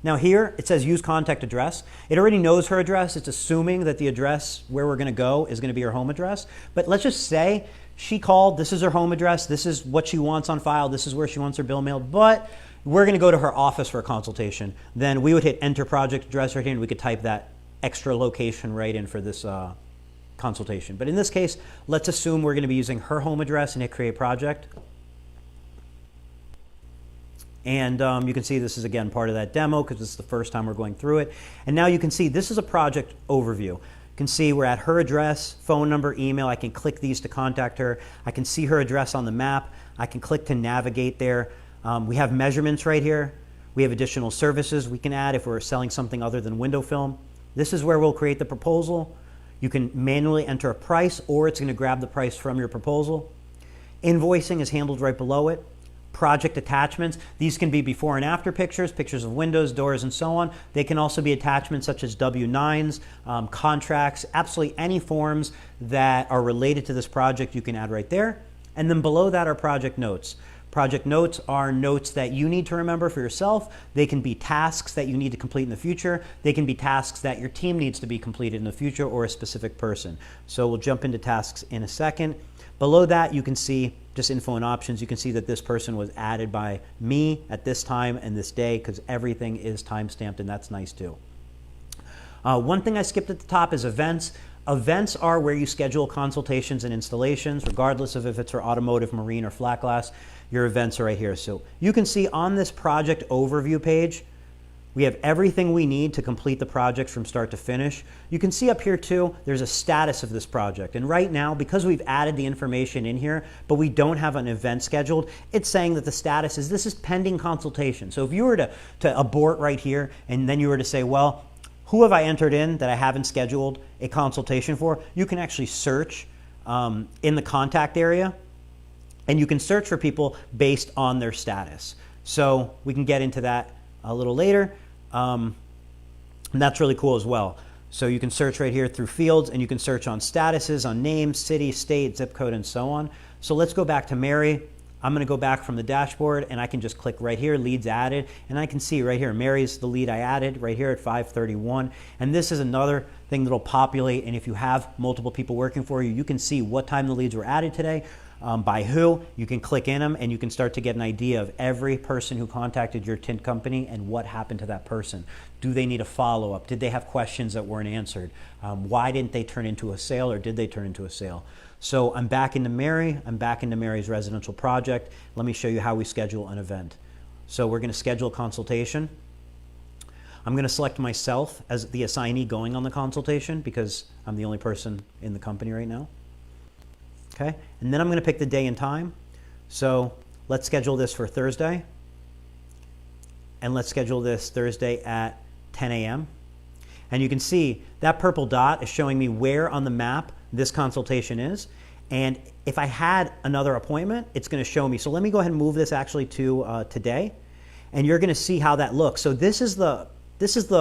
Now here it says Use Contact Address. It already knows her address. It's assuming that the address where we're going to go is going to be her home address. But let's just say she called. This is her home address. This is what she wants on file. This is where she wants her bill mailed. But we're going to go to her office for a consultation. Then we would hit Enter Project Address right here, and we could type that extra location right in for this consultation. But in this case, let's assume we're going to be using her home address and hit Create Project. And you can see this is, again, part of that demo because this is the first time we're going through it. And now you can see this is a project overview. You can see we're at her address, phone number, email. I can click these to contact her. I can see her address on the map. I can click to navigate there. We have measurements right here. We have additional services we can add if we're selling something other than window film. This is where we'll create the proposal. You can manually enter a price, or it's going to grab the price from your proposal. Invoicing is handled right below it. Project attachments. These can be before and after pictures, pictures of windows, doors, and so on. They can also be attachments such as W-9s, contracts, absolutely any forms that are related to this project you can add right there. And then below that are project notes. Project notes are notes that you need to remember for yourself. They can be tasks that you need to complete in the future. They can be tasks that your team needs to be completed in the future, or a specific person. So we'll jump into tasks in a second. Below that, you can see just info and options. You can see that this person was added by me at this time and this day, because everything is timestamped, and that's nice too. One thing I skipped at the top is events. Events are where you schedule consultations and installations, regardless of if it's for automotive, marine, or flat glass. Your events are right here. So you can see on this project overview page, we have everything we need to complete the project from start to finish. You can see up here too, there's a status of this project. And right now, because we've added the information in here, but we don't have an event scheduled, it's saying that the status is this is pending consultation. So if you were to abort right here, and then you were to say, well, who have I entered in that I haven't scheduled a consultation for? You can actually search in the contact area, and you can search for people based on their status. So we can get into that a little later. And that's really cool as well. So you can search right here through fields, and you can search on statuses, on names, city, state, zip code, and so on. So let's go back to Mary. I'm going to go back from the dashboard, and I can just click right here, leads added, and I can see right here, Mary's the lead I added right here at 5:31. And this is another thing that'll populate, and if you have multiple people working for you, you can see what time the leads were added today, by who. You can click in them, and you can start to get an idea of every person who contacted your tint company and what happened to that person. Do they need a follow-up? Did they have questions that weren't answered? Why didn't they turn into a sale, or did they turn into a sale? So I'm back into Mary. I'm back into Mary's residential project. Let me show you how we schedule an event. So we're going to schedule a consultation. I'm going to select myself as the assignee going on the consultation because I'm the only person in the company right now. Okay, and then I'm going to pick the day and time. So let's schedule this for Thursday. And let's schedule this Thursday at 10 a.m. And you can see that purple dot is showing me where on the map this consultation is. And if I had another appointment, it's going to show me. So let me go ahead and move this actually to today. And you're going to see how that looks. So this is the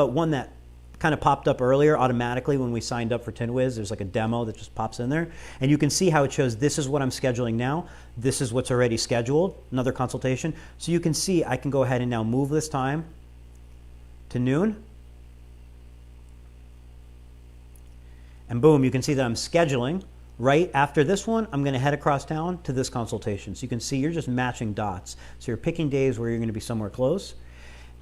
one that kind of popped up earlier automatically when we signed up for Tint Wiz. There's like a demo that just pops in there. And you can see how it shows this is what I'm scheduling now. This is what's already scheduled, another consultation. So you can see I can go ahead and now move this time to noon. And boom, you can see that I'm scheduling. Right after this one, I'm going to head across town to this consultation. So you can see you're just matching dots. So you're picking days where you're going to be somewhere close.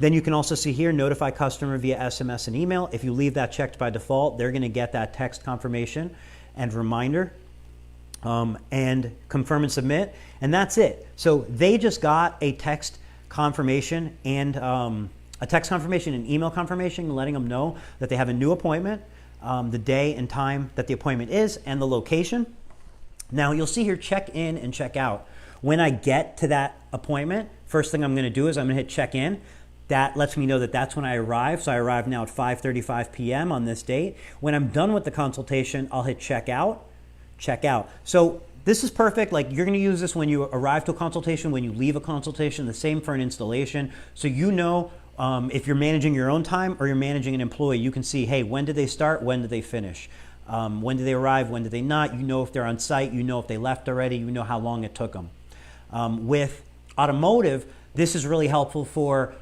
Then you can also see here, notify customer via SMS and email. If you leave that checked by default, they're going to get that text confirmation and reminder, and confirm and submit. And that's it. So they just got a text confirmation and email confirmation letting them know that they have a new appointment, the day and time that the appointment is, and the location. Now you'll see here check in and check out. When I get to that appointment, first thing I'm going to do is I'm going to hit check in. that lets me know that that's when I arrive. So I arrive now at 5:35 p.m. on this date. When I'm done with the consultation, I'll hit checkout, checkout. So this is perfect. Like, you're going to use this when you arrive to a consultation, when you leave a consultation, the same for an installation. So you know, if you're managing your own time or you're managing an employee, you can see, hey, when did they start? When did they finish? When did they arrive? When did they not? You know if they're on site. You know if they left already. You know how long it took them. With automotive, this is really helpful for,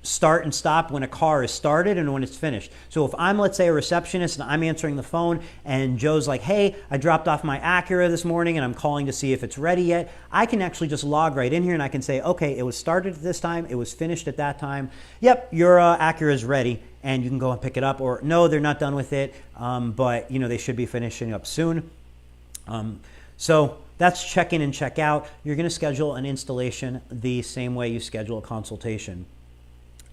start and stop when a car is started and when it's finished. So if I'm, let's say, a receptionist and I'm answering the phone and Joe's like, hey, I dropped off my Acura this morning and I'm calling to see if it's ready yet, I can actually just log right in here and I can say, okay, it was started at this time, it was finished at that time. Yep, your Acura is ready, and you can go and pick it up. Or no, they're not done with it, but they should be finishing up soon. So that's check in and check out. You're going to schedule an installation the same way you schedule a consultation.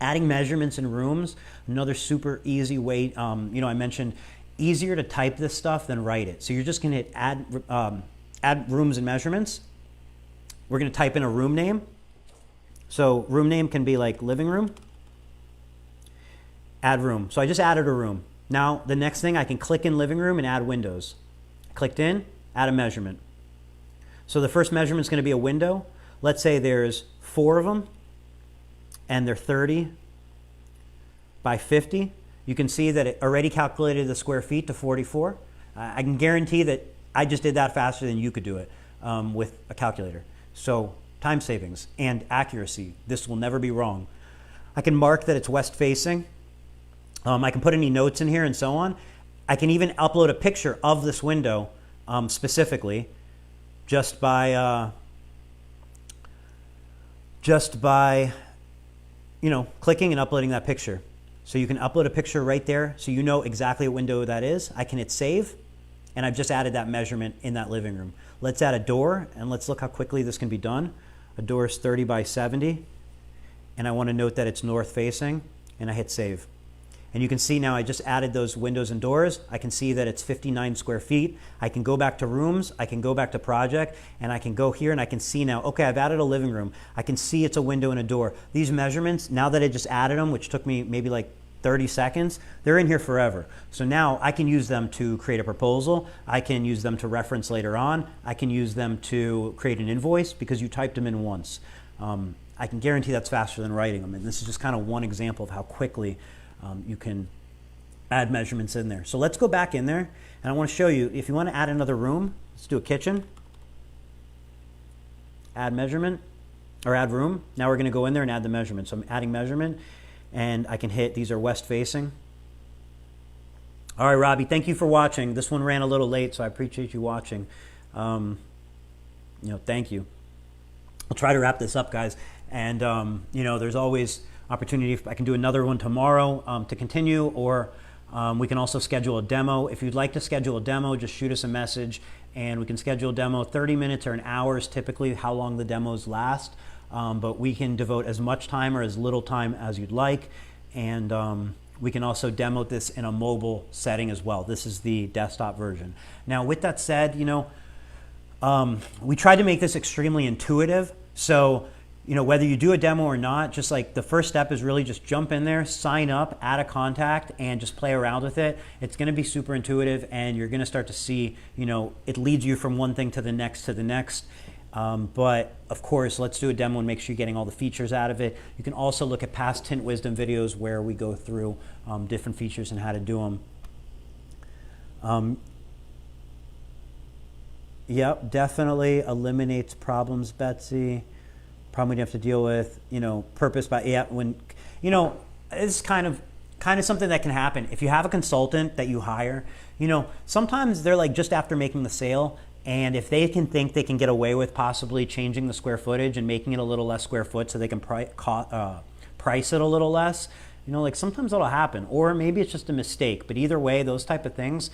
Adding measurements in rooms, another super easy way. I mentioned easier to type this stuff than write it. So you're just going to hit add rooms and measurements. We're going to type in a room name. So room name can be like living room. Add room. So I just added a room. Now the next thing, I can click in living room and add windows. Clicked in, add a measurement. So the first measurement is going to be a window. Let's say there's 4 of them, and they're 30 by 50. You can see that it already calculated the square feet to 44. I can guarantee that I just did that faster than you could do it with a calculator. So time savings and accuracy. This will never be wrong. I can mark that it's west facing. I can put any notes in here and so on. I can even upload a picture of this window specifically just by clicking and uploading that picture. So you can upload a picture right there so you know exactly what window that is. I can hit save, and I've just added that measurement in that living room. Let's add a door, and let's look how quickly this can be done. A door is 30 by 70, and I want to note that it's north facing, and I hit save. And you can see now I just added those windows and doors. I can see that it's 59 square feet. I can go back to rooms, I can go back to project, and I can go here and I can see now, okay, I've added a living room. I can see it's a window and a door. These measurements, now that I just added them, which took me maybe like 30 seconds, they're in here forever. So now I can use them to create a proposal. I can use them to reference later on. I can use them to create an invoice because you typed them in once. I can guarantee that's faster than writing them. And this is just kind of one example of how quickly you can add measurements in there. So let's go back in there, and I want to show you, if you want to add another room, let's do a kitchen. Add measurement, or add room. Now we're going to go in there and add the measurement. So I'm adding measurement, and I can hit, these are west facing. All right, Robbie, thank you for watching. This one ran a little late, so I appreciate you watching. Thank you. I'll try to wrap this up, guys. And, there's always opportunity. If I can do another one tomorrow to continue, or we can also schedule a demo. If you'd like to schedule a demo, just shoot us a message and we can schedule a demo. 30 minutes or an hour is typically how long the demos last, but we can devote as much time or as little time as you'd like. And we can also demo this in a mobile setting as well. This is the desktop version. Now, with that said, we tried to make this extremely intuitive. So whether you do a demo or not, just like the first step is really just jump in there, sign up, add a contact, and just play around with it. It's going to be super intuitive, and you're going to start to see, it leads you from one thing to the next to the next. But of course, let's do a demo and make sure you're getting all the features out of it. You can also look at past Tint Wizdom videos where we go through different features and how to do them. Yep, definitely eliminates problems, Betsy. Problem we have to deal with, purpose by, it's kind of something that can happen. If you have a consultant that you hire, sometimes they're like just after making the sale, and if they can think they can get away with possibly changing the square footage and making it a little less square foot so they can price it a little less, sometimes that'll happen. Or maybe it's just a mistake, but either way, those type of things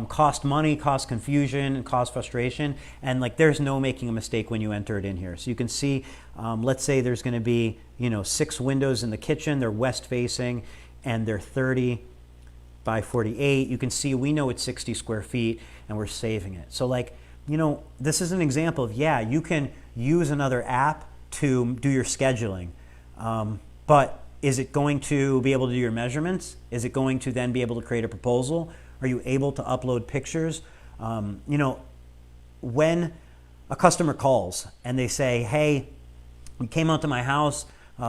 cost money, cost confusion, and cause frustration. And there's no making a mistake when you enter it in here. So you can see, let's say there's going to be 6 windows in the kitchen. They're west facing, and they're 30 by 48. You can see we know it's 60 square feet, and we're saving it. So this is an example of, you can use another app to do your scheduling. but is it going to be able to do your measurements? Is it going to then be able to create a proposal? Are you able to upload pictures? You know, when a customer calls and they say, hey, you came out to my house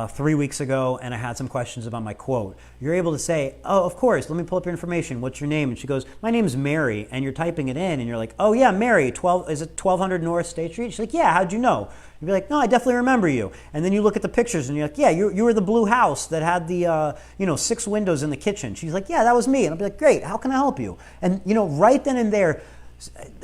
3 weeks ago and I had some questions about my quote. You're able to say, oh, of course, let me pull up your information. What's your name? And she goes, my name's Mary. And you're typing it in and you're like, oh yeah, Mary, is it 1200 North State Street? She's like, yeah, how'd you know? You'd be like, no, I definitely remember you. And then you look at the pictures and you're like, yeah, you were the blue house that had the 6 windows in the kitchen. She's like, yeah, that was me. And I'll be like, great, how can I help you? And you know, right then and there,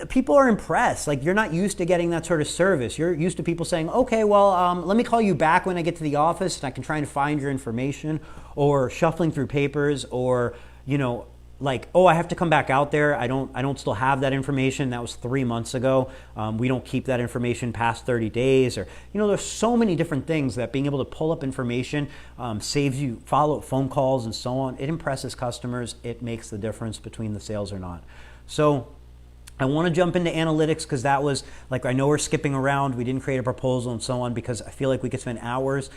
people are impressed. Like, you're not used to getting that sort of service. You're used to people saying, okay, well, let me call you back when I get to the office and I can try and find your information, or shuffling through papers, or, you know, like, oh, I have to come back out there. I don't still have that information. That was 3 months ago. We don't keep that information past 30 days. Or, you know, there's so many different things that being able to pull up information saves you follow-up phone calls and so on. It impresses customers. It makes the difference between the sales or not. So I want to jump into analytics because that was, like, I know we're skipping around. We didn't create a proposal and so on because I feel like we could spend hours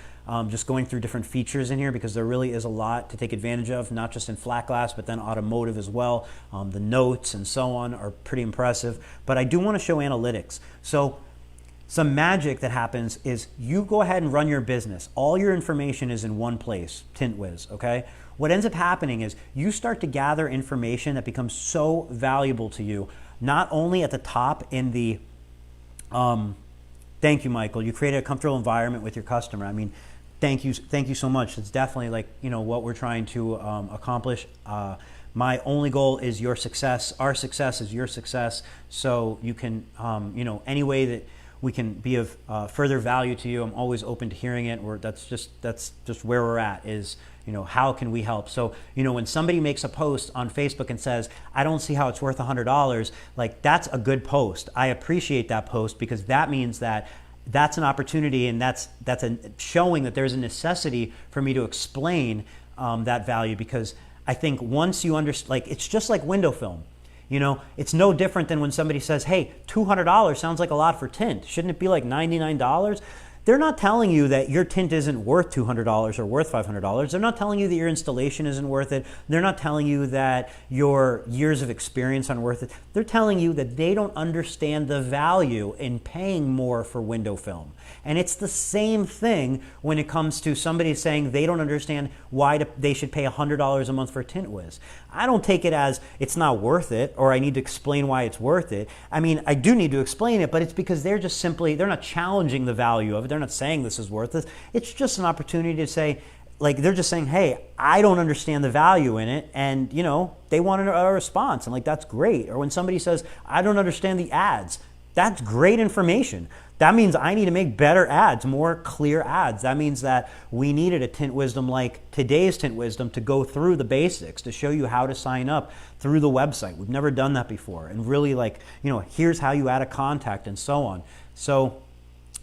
just going through different features in here, because there really is a lot to take advantage of, not just in flat glass, but then automotive as well. The notes and so on are pretty impressive. But I do want to show analytics. So some magic that happens is you go ahead and run your business. All your information is in one place, Tint Wiz, okay? What ends up happening is you start to gather information that becomes so valuable to you, not only at the top in the, thank you, Michael, you created a comfortable environment with your customer. I mean, thank you so much. It's definitely, like, you know, what we're trying to accomplish. My only goal is your success. Our success is your success. So you can, you know, any way that we can be of further value to you, I'm always open to hearing it. That's just where we're at, is, you know, how can we help? So, you know, when somebody makes a post on Facebook and says, I don't see how it's worth $100, like, that's a good post. I appreciate that post, because that means that that's an opportunity, and that's showing that there's a necessity for me to explain that value. Because I think once you understand, like, it's just like window film. You know, it's no different than when somebody says, hey, $200 sounds like a lot for tint. Shouldn't it be like $99? They're not telling you that your tint isn't worth $200 or worth $500. They're not telling you that your installation isn't worth it. They're not telling you that your years of experience aren't worth it. They're telling you that they don't understand the value in paying more for window film. And it's the same thing when it comes to somebody saying they don't understand why they should pay $100 a month for Tint Wiz. I don't take it as it's not worth it, or I need to explain why it's worth it. I mean, I do need to explain it, but it's because they're just simply, they're not challenging the value of it. They're not saying this is worth it. It's just an opportunity to say, like, they're just saying, hey, I don't understand the value in it, and, you know, they want a response, and, like, that's great. Or when somebody says, I don't understand the ads, that's great information. That means I need to make better ads, more clear ads. That means that we needed a Tint Wizdom like today's Tint Wizdom to go through the basics, to show you how to sign up through the website. We've never done that before. And really, like, you know, here's how you add a contact and so on. So,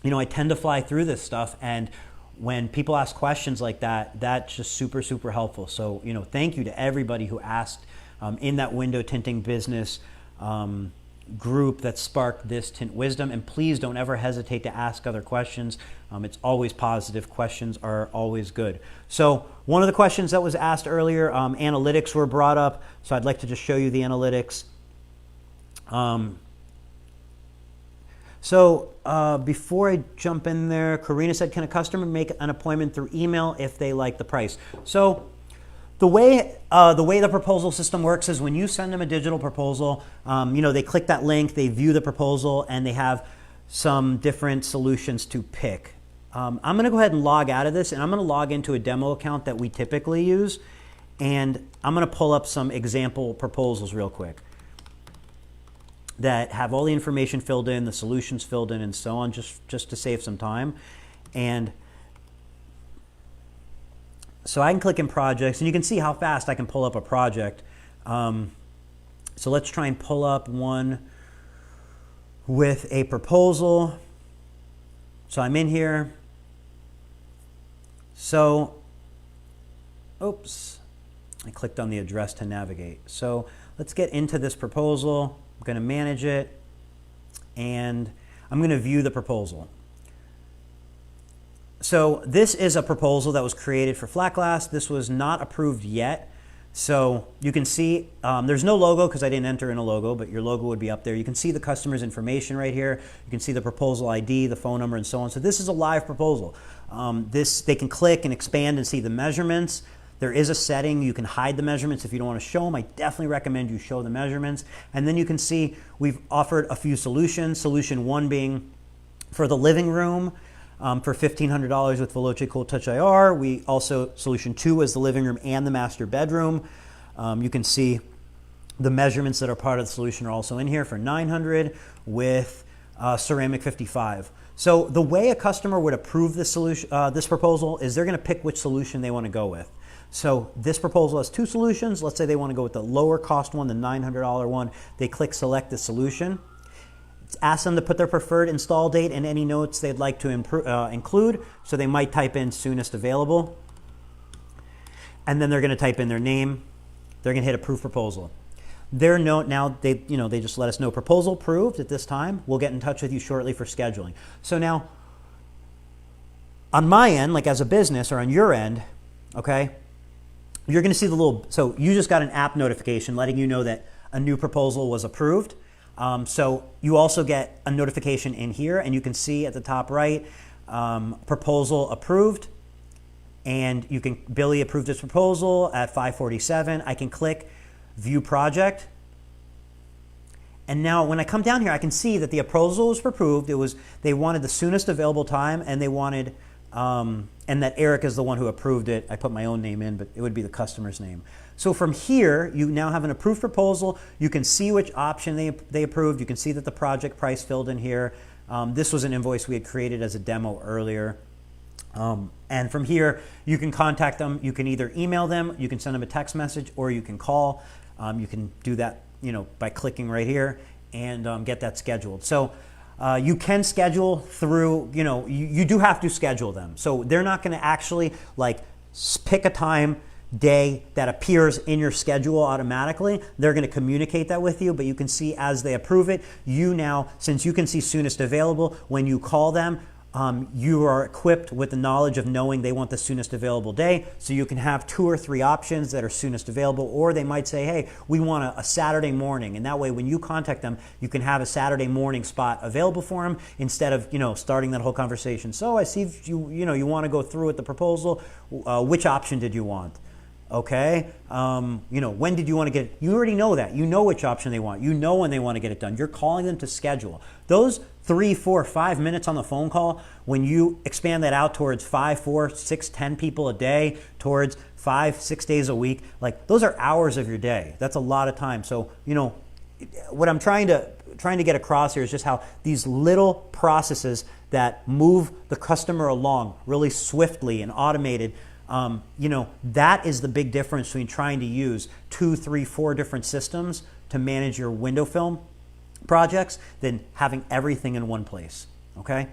you know, I tend to fly through this stuff, and when people ask questions like that, that's just super, super helpful. So, you know, thank you to everybody who asked in that window tinting business group that sparked this Tint Wizdom. And please don't ever hesitate to ask other questions. It's always positive. Questions are always good. So one of the questions that was asked earlier, analytics were brought up. So I'd like to just show you the analytics. Before I jump in there, Karina said, can a customer make an appointment through email if they like the price? So the way the proposal system works is when you send them a digital proposal, you know, they click that link, they view the proposal, and they have some different solutions to pick. I'm going to go ahead and log out of this, and I'm going to log into a demo account that we typically use, and I'm going to pull up some example proposals real quick that have all the information filled in, the solutions filled in, and so on, just to save some time. And so I can click in projects, and you can see how fast I can pull up a project. So let's try and pull up one with a proposal. So I'm in here. So, oops, I clicked on the address to navigate. So let's get into this proposal. I'm going to manage it, and I'm going to view the proposal. So this is a proposal that was created for flat glass. This was not approved yet. So you can see there's no logo because I didn't enter in a logo, but your logo would be up there. You can see the customer's information right here. You can see the proposal ID, the phone number, and so on. So this is a live proposal. They can click and expand and see the measurements. There is a setting. You can hide the measurements if you don't want to show them. I definitely recommend you show the measurements. And then you can see we've offered a few solutions. Solution 1 being for the living room. For $1,500 with Veloce Cool Touch IR. We also, solution 2 is the living room and the master bedroom. You can see the measurements that are part of the solution are also in here for $900 with ceramic 55. So the way a customer would approve this solution, this proposal is they're going to pick which solution they want to go with. So this proposal has 2 solutions. Let's say they want to go with the lower cost one, the $900 one. They click select the solution. Ask them to put their preferred install date and any notes they'd like to include. So they might type in soonest available. And then they're going to type in their name. They're going to hit approve proposal. Their note now, they just let us know proposal approved at this time. We'll get in touch with you shortly for scheduling. So now, on my end, like as a business or on your end, okay, you're going to see the little, so you just got an app notification letting you know that a new proposal was approved. So you also get a notification in here, and you can see at the top right, proposal approved, and you can, Billy approved this proposal at 5:47. I can click view project. And now when I come down here, I can see that the proposal was approved. They wanted the soonest available time, and they wanted, and that Eric is the one who approved it. I put my own name in, but it would be the customer's name. So from here, you now have an approved proposal. You can see which option they approved. You can see that the project price filled in here. This was an invoice we had created as a demo earlier. And from here, you can contact them. You can either email them, you can send them a text message, or you can call. You can do that, by clicking right here and get that scheduled. So you can schedule through, you do have to schedule them. So they're not going to actually like pick a time, day that appears in your schedule automatically. They're going to communicate that with you, but you can see as they approve it, you now, since you can see soonest available, when you call them, you are equipped with the knowledge of knowing they want the soonest available day. So you can have 2 or 3 options that are soonest available, or they might say, hey, we want a Saturday morning. And that way, when you contact them, you can have a Saturday morning spot available for them instead of, starting that whole conversation. So I see you want to go through with the proposal. Which option did you want? Okay, when did you want to get it? You already know that. You know which option they want. You know when they want to get it done. You're calling them to schedule. Those 3, 4, 5 minutes on the phone call, when you expand that out towards 5, 4, 6, 10 people a day, towards 5, 6 days a week, like those are hours of your day. That's a lot of time. So, what I'm trying to get across here is just how these little processes that move the customer along really swiftly and automated, that is the big difference between trying to use 2, 3, 4 different systems to manage your window film projects than having everything in one place, okay?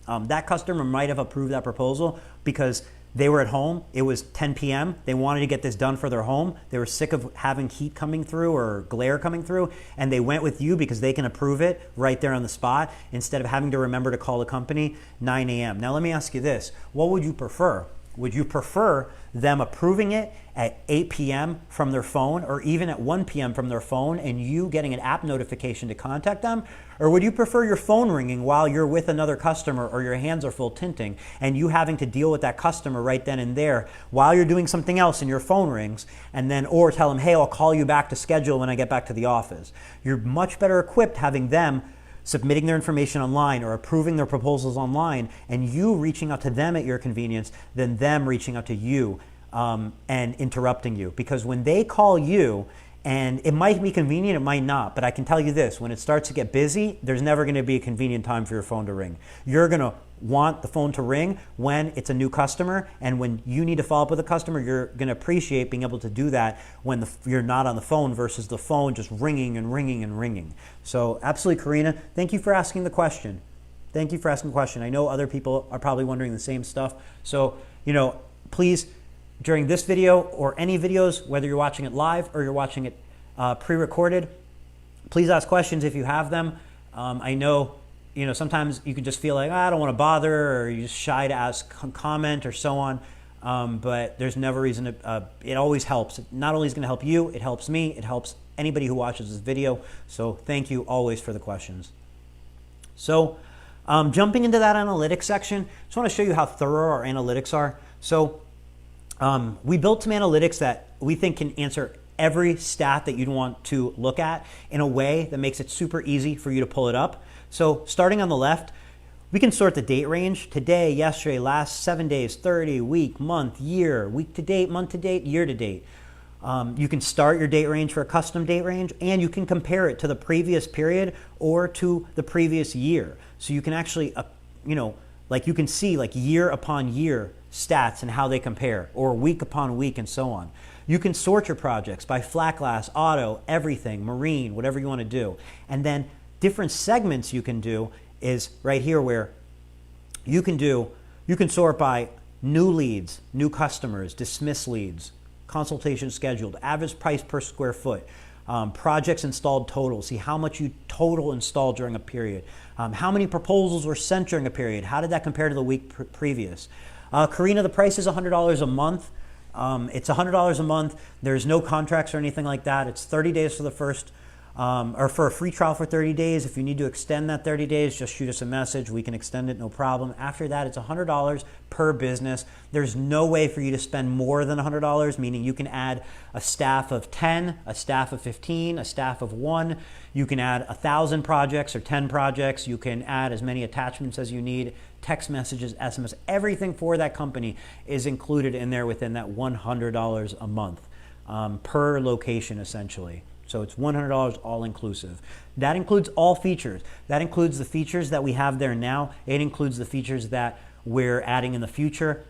That customer might have approved that proposal because they were at home. It was 10 p.m. They wanted to get this done for their home. They were sick of having heat coming through or glare coming through, and they went with you because they can approve it right there on the spot instead of having to remember to call the company 9 a.m. Now let me ask you this. What would you prefer? Would you prefer them approving it at 8 p.m. from their phone or even at 1 p.m. from their phone and you getting an app notification to contact them? Or would you prefer your phone ringing while you're with another customer or your hands are full tinting and you having to deal with that customer right then and there while you're doing something else and your phone rings and then or tell them, hey, I'll call you back to schedule when I get back to the office? You're much better equipped having them submitting their information online or approving their proposals online and you reaching out to them at your convenience than them reaching out to you and interrupting you. Because when they call you, and it might be convenient, it might not, but I can tell you this, when it starts to get busy, there's never going to be a convenient time for your phone to ring. You're going to want the phone to ring when it's a new customer, and when you need to follow up with a customer, you're going to appreciate being able to do that when you're not on the phone versus the phone just ringing and ringing and ringing. So absolutely, Karina, thank you for asking the question. Thank you for asking the question. I know other people are probably wondering the same stuff. So, please, during this video or any videos, whether you're watching it live or you're watching it pre-recorded, please ask questions if you have them. I know you know, sometimes you can just feel like, I don't want to bother, or you're just shy to ask comment or so on. But there's never reason to, it always helps. It not only is going to help you, it helps me, it helps anybody who watches this video. So thank you always for the questions. So jumping into that analytics section, just want to show you how thorough our analytics are. So we built some analytics that we think can answer every stat that you'd want to look at in a way that makes it super easy for you to pull it up. So starting on the left, we can sort the date range: today, yesterday, last 7 days, 30, week, month, year, week to date, month to date, year to date. You can start your date range for a custom date range, and you can compare it to the previous period or to the previous year. So you can actually, you know, like you can see like year upon year stats and how they compare, or week upon week and so on. You can sort your projects by flat glass, auto, everything, marine, whatever you want to do. And then different segments you can do is right here where you can sort by new leads, new customers, dismissed leads, consultation scheduled, average price per square foot, projects installed total, see how much you total installed during a period, how many proposals were sent during a period, how did that compare to the week previous. Karina, the price is $100 a month. It's $100 a month. There's no contracts or anything like that. It's 30 days for the first, or for a free trial for 30 days. If you need to extend that 30 days, just shoot us a message. We can extend it, no problem. After that, it's $100 per business. There's no way for you to spend more than $100, meaning you can add a staff of 10, a staff of 15, a staff of 1. You can add 1,000 projects or 10 projects. You can add as many attachments as you need. Text messages, SMS, everything for that company is included in there within that $100 a month per location, essentially. So it's $100 all inclusive. That includes all features. That includes the features that we have there now. It includes the features that we're adding in the future.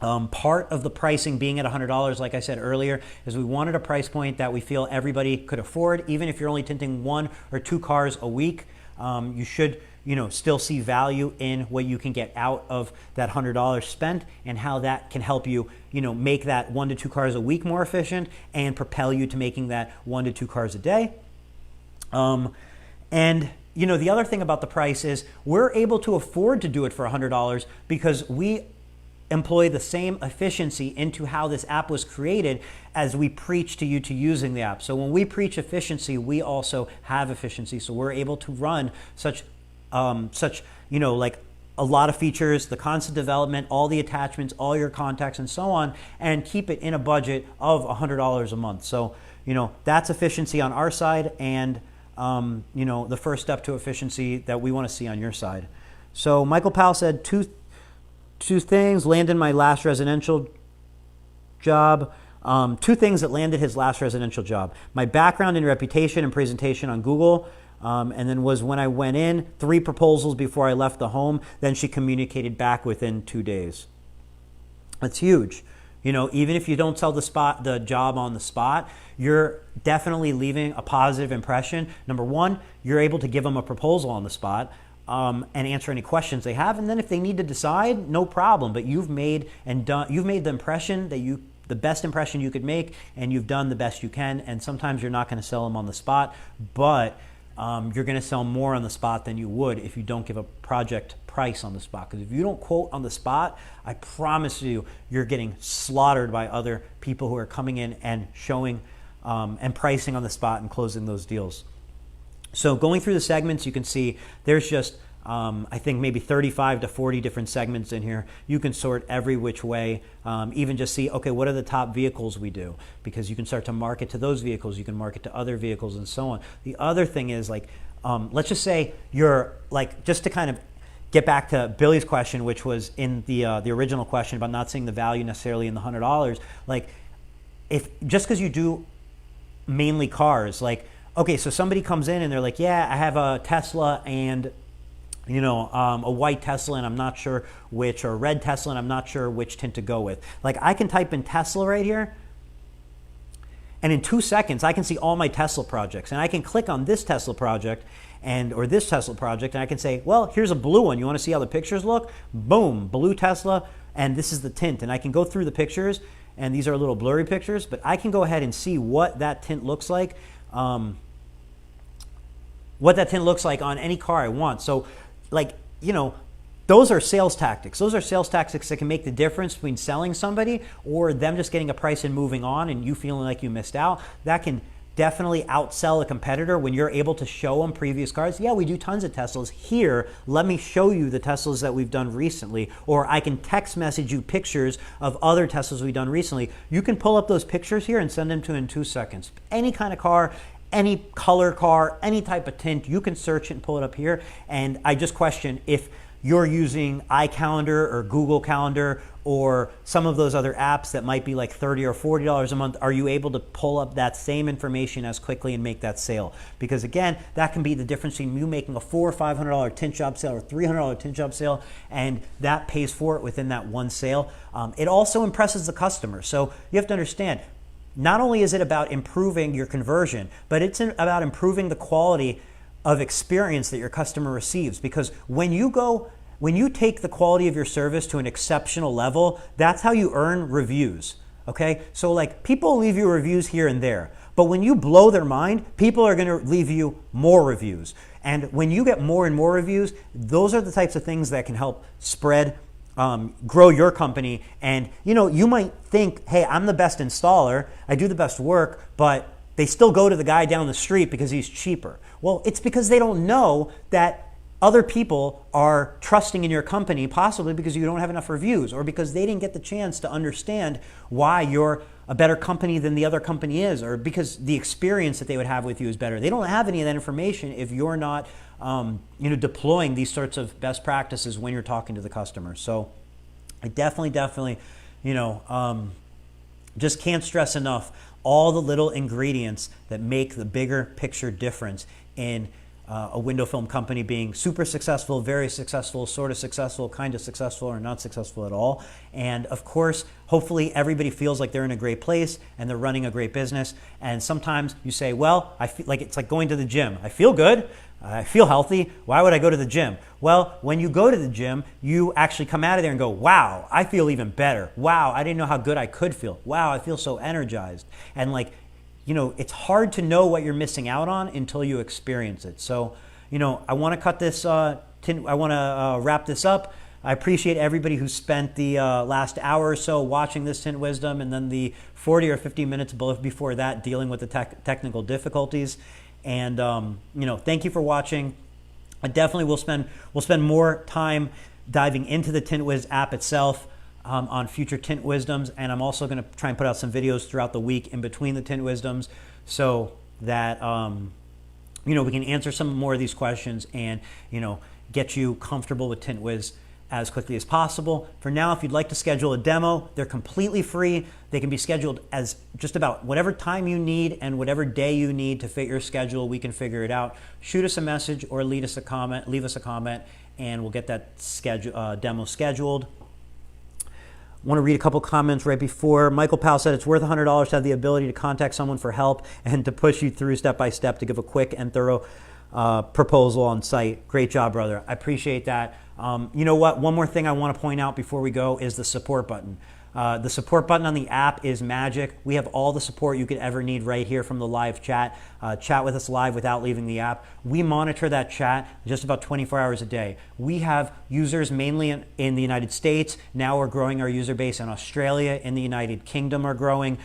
Part of the pricing being at $100, like I said earlier, is we wanted a price point that we feel everybody could afford. Even if you're only tinting 1 or 2 cars a week, you should, you know, still see value in what you can get out of that $100 spent, and how that can help you, you know, make that 1 to 2 cars a week more efficient and propel you to making that 1 to 2 cars a day. And you know, the other thing about the price is we're able to afford to do it for $100 because we employ the same efficiency into how this app was created as we preach to you to using the app. So when we preach efficiency, we also have efficiency. So we're able to run such, you know, like a lot of features, the constant development, all the attachments, all your contacts and so on, and keep it in a budget of $100 a month. So, you know, that's efficiency on our side, and, you know, the first step to efficiency that we want to see on your side. So Michael Powell said two things landed my last residential job. 2 things that landed his last residential job: my background and reputation and presentation on Google, and then was when I went in, 3 proposals before I left the home. Then she communicated back within 2 days. That's huge. You know, even if you don't sell the job on the spot, you're definitely leaving a positive impression. Number 1, you're able to give them a proposal on the spot. And answer any questions they have, and then if they need to decide, no problem. But you've made the impression that the best impression you could make, and you've done the best you can. And sometimes you're not going to sell them on the spot, but you're going to sell more on the spot than you would if you don't give a project price on the spot. Because if you don't quote on the spot, I promise you, you're getting slaughtered by other people who are coming in and showing and pricing on the spot and closing those deals. So going through the segments, you can see there's just, I think maybe 35 to 40 different segments in here. You can sort every which way, even just see, okay, what are the top vehicles we do? Because you can start to market to those vehicles, you can market to other vehicles and so on. The other thing is, like, let's just say you're, like, just to kind of get back to Billy's question, which was in the original question about not seeing the value necessarily in the $100, like, if just because you do mainly cars, like, okay, so somebody comes in and they're like, yeah, I have a Tesla and, you know, a white Tesla and I'm not sure which, or a red Tesla and I'm not sure which tint to go with. Like, I can type in Tesla right here, and in 2 seconds, I can see all my Tesla projects, and I can click on this Tesla project or this Tesla project, and I can say, well, here's a blue one. You want to see how the pictures look? Boom, blue Tesla, and this is the tint. And I can go through the pictures, and these are a little blurry pictures, but I can go ahead and see what that tint looks like. On any car I want. So like, you know, those are sales tactics. Those are sales tactics that can make the difference between selling somebody or them just getting a price and moving on and you feeling like you missed out. That can definitely outsell a competitor when you're able to show them previous cars. Yeah, we do tons of Teslas. Here, let me show you the Teslas that we've done recently. Or I can text message you pictures of other Teslas we've done recently. You can pull up those pictures here and send them to in 2 seconds. Any kind of car, any color car, any type of tint, you can search it and pull it up here. And I just question if you're using iCalendar or Google Calendar or some of those other apps that might be like $30 or $40 a month, are you able to pull up that same information as quickly and make that sale? Because again, that can be the difference between you making a $400 or $500 tint job sale or $300 tint job sale, and that pays for it within that one sale. It also impresses the customer. So you have to understand, not only is it about improving your conversion, but it's about improving the quality of experience that your customer receives. Because when you take the quality of your service to an exceptional level, that's how you earn reviews. Okay, so like people leave you reviews here and there, but when you blow their mind, people are going to leave you more reviews. And when you get more and more reviews, those are the types of things that can help spread, grow your company. And you know, you might think, hey, I'm the best installer, I do the best work, but they still go to the guy down the street because he's cheaper. Well, it's because they don't know that other people are trusting in your company, possibly because you don't have enough reviews or because they didn't get the chance to understand why you're a better company than the other company is, or because the experience that they would have with you is better. They don't have any of that information if you're not deploying these sorts of best practices when you're talking to the customer. So I definitely, just can't stress enough all the little ingredients that make the bigger picture difference in a window film company being super successful, very successful, sort of successful, kind of successful, or not successful at all. And of course, hopefully everybody feels like they're in a great place and they're running a great business. And sometimes you say, well, I feel like it's like going to the gym. I feel good. I feel healthy. Why would I go to the gym? Well, when you go to the gym, you actually come out of there and go, wow, I feel even better. Wow, I didn't know how good I could feel. Wow, I feel so energized. And it's hard to know what you're missing out on until you experience it. So, I want to cut this, I want to wrap this up. I appreciate everybody who spent the last hour or so watching this Tint Wizdom, and then the 40 or 50 minutes before that dealing with the technical difficulties. And, thank you for watching. I definitely will spend more time diving into the Tint Wiz app itself on future Tint Wisdoms, and I'm also going to try and put out some videos throughout the week in between the Tint Wisdoms so that we can answer some more of these questions and get you comfortable with Tint Wiz as quickly as possible. For now, if you'd like to schedule a demo, they're completely free. They can be scheduled as just about whatever time you need and whatever day you need to fit your schedule. We can figure it out. Shoot us a message or leave us a comment, and we'll get that demo scheduled. I want to read a couple comments right before. Michael Powell said it's worth $100 to have the ability to contact someone for help and to push you through step by step to give a quick and thorough proposal on site. Great job, brother. I appreciate that. You know what? One more thing I want to point out before we go is the support button. The support button on the app is magic. We have all the support you could ever need right here from the live chat. Chat with us live without leaving the app. We monitor that chat just about 24 hours a day. We have users mainly in the United States. Now we're growing our user base in Australia, in the United Kingdom are growing,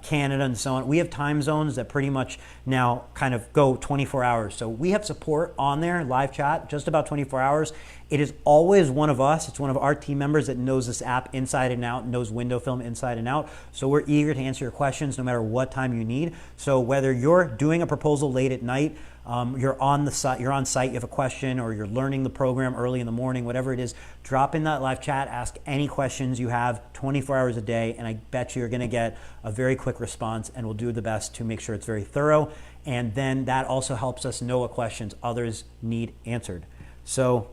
Canada and so on. We have time zones that pretty much now kind of go 24 hours. So we have support on there, live chat, just about 24 hours. It is always one of us. It's one of our team members that knows this app inside and out, knows window film inside and out. So we're eager to answer your questions no matter what time you need. So whether you're doing a proposal late at night, you're on site, you have a question, or you're learning the program early in the morning, whatever it is, drop in that live chat, ask any questions you have 24 hours a day, and I bet you're going to get a very quick response, and we'll do the best to make sure it's very thorough. And then that also helps us know what questions others need answered. So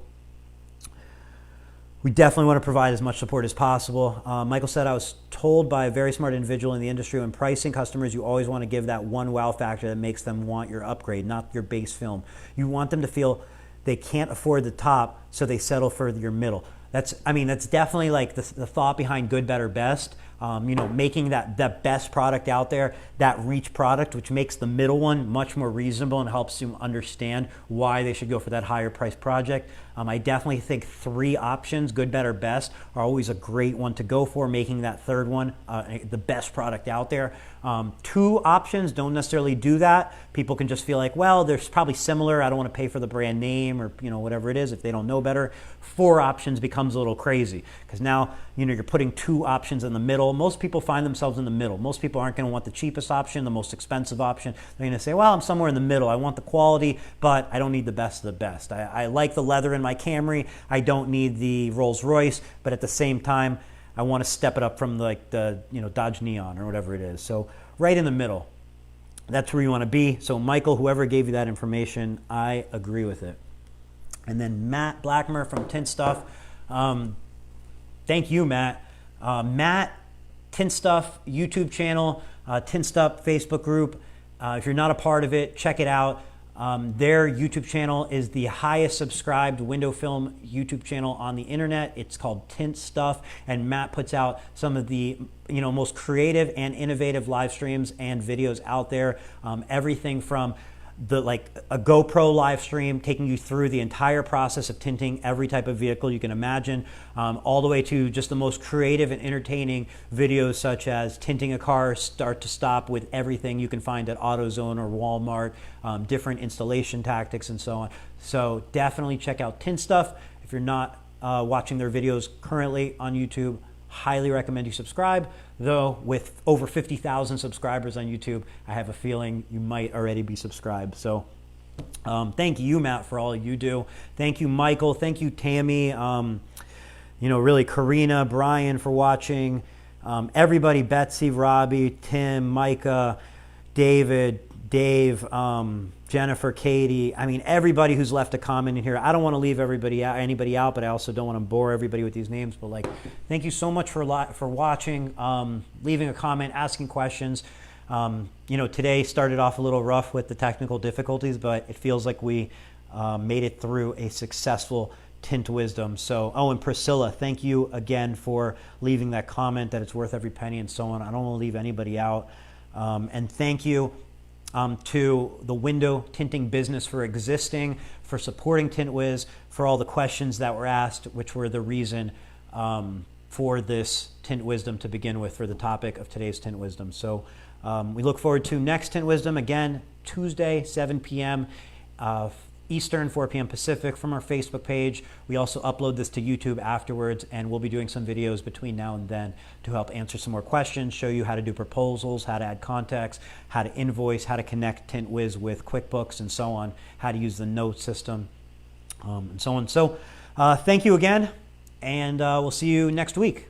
we definitely want to provide as much support as possible. Michael said, I was told by a very smart individual in the industry, when pricing customers, you always want to give that one wow factor that makes them want your upgrade, not your base film. You want them to feel they can't afford the top, so they settle for your middle. That's definitely like the thought behind good, better, best. making that best product out there, that reach product, which makes the middle one much more reasonable and helps them understand why they should go for that higher price project. I definitely think 3 options, good, better, best, are always a great one to go for, making that third one the best product out there. 2 options don't necessarily do that. People can just feel like, well, they're probably similar. I don't want to pay for the brand name or whatever it is if they don't know better. 4 options becomes a little crazy because now you're putting 2 options in the middle. Most people find themselves in the middle. Most people aren't going to want the cheapest option, the most expensive option. They're going to say, well, I'm somewhere in the middle. I want the quality, but I don't need the best of the best. I like the leather in my Camry. I don't need the Rolls Royce, but at the same time, I want to step it up from the Dodge Neon or whatever it is. So right in the middle, that's where you want to be. So Michael, whoever gave you that information, I agree with it. And then Matt Blackmer from Tint Stuff. Thank you, Matt. Matt, Tint Stuff YouTube channel, Tint Stuff Facebook group. If you're not a part of it, check it out. Their YouTube channel is the highest subscribed window film YouTube channel on the internet. It's called Tint Stuff, and Matt puts out some of the most creative and innovative live streams and videos out there. Everything from a GoPro live stream taking you through the entire process of tinting every type of vehicle you can imagine, all the way to just the most creative and entertaining videos such as tinting a car start to stop with everything you can find at AutoZone or Walmart, different installation tactics and so on. So definitely check out Tint Stuff. If you're not watching their videos currently on YouTube, highly recommend you subscribe. Though with over 50,000 subscribers on YouTube, I have a feeling you might already be subscribed. So thank you, Matt, for all you do. Thank you, Michael. Thank you, Tammy. Really Karina, Brian for watching. Everybody, Betsy, Robbie, Tim, Micah, David, Dave, Jennifer, Katie. I mean, everybody who's left a comment in here. I don't want to leave anybody out, but I also don't want to bore everybody with these names. But thank you so much for watching, leaving a comment, asking questions. Today started off a little rough with the technical difficulties, but it feels like we made it through a successful Tint Wizdom. So, and Priscilla, thank you again for leaving that comment that it's worth every penny and so on. I don't want to leave anybody out. And thank you to the window tinting business for existing, for supporting Tint Wiz, for all the questions that were asked, which were the reason for this Tint Wizdom to begin with, for the topic of today's Tint Wizdom. So we look forward to next Tint Wizdom, again, Tuesday, 7 p.m. Eastern, 4 p.m. Pacific, from our Facebook page. We also upload this to YouTube afterwards, and we'll be doing some videos between now and then to help answer some more questions, show you how to do proposals, how to add contacts, how to invoice, how to connect Tint Wiz with QuickBooks and so on, how to use the note system, and so on. So thank you again, and we'll see you next week.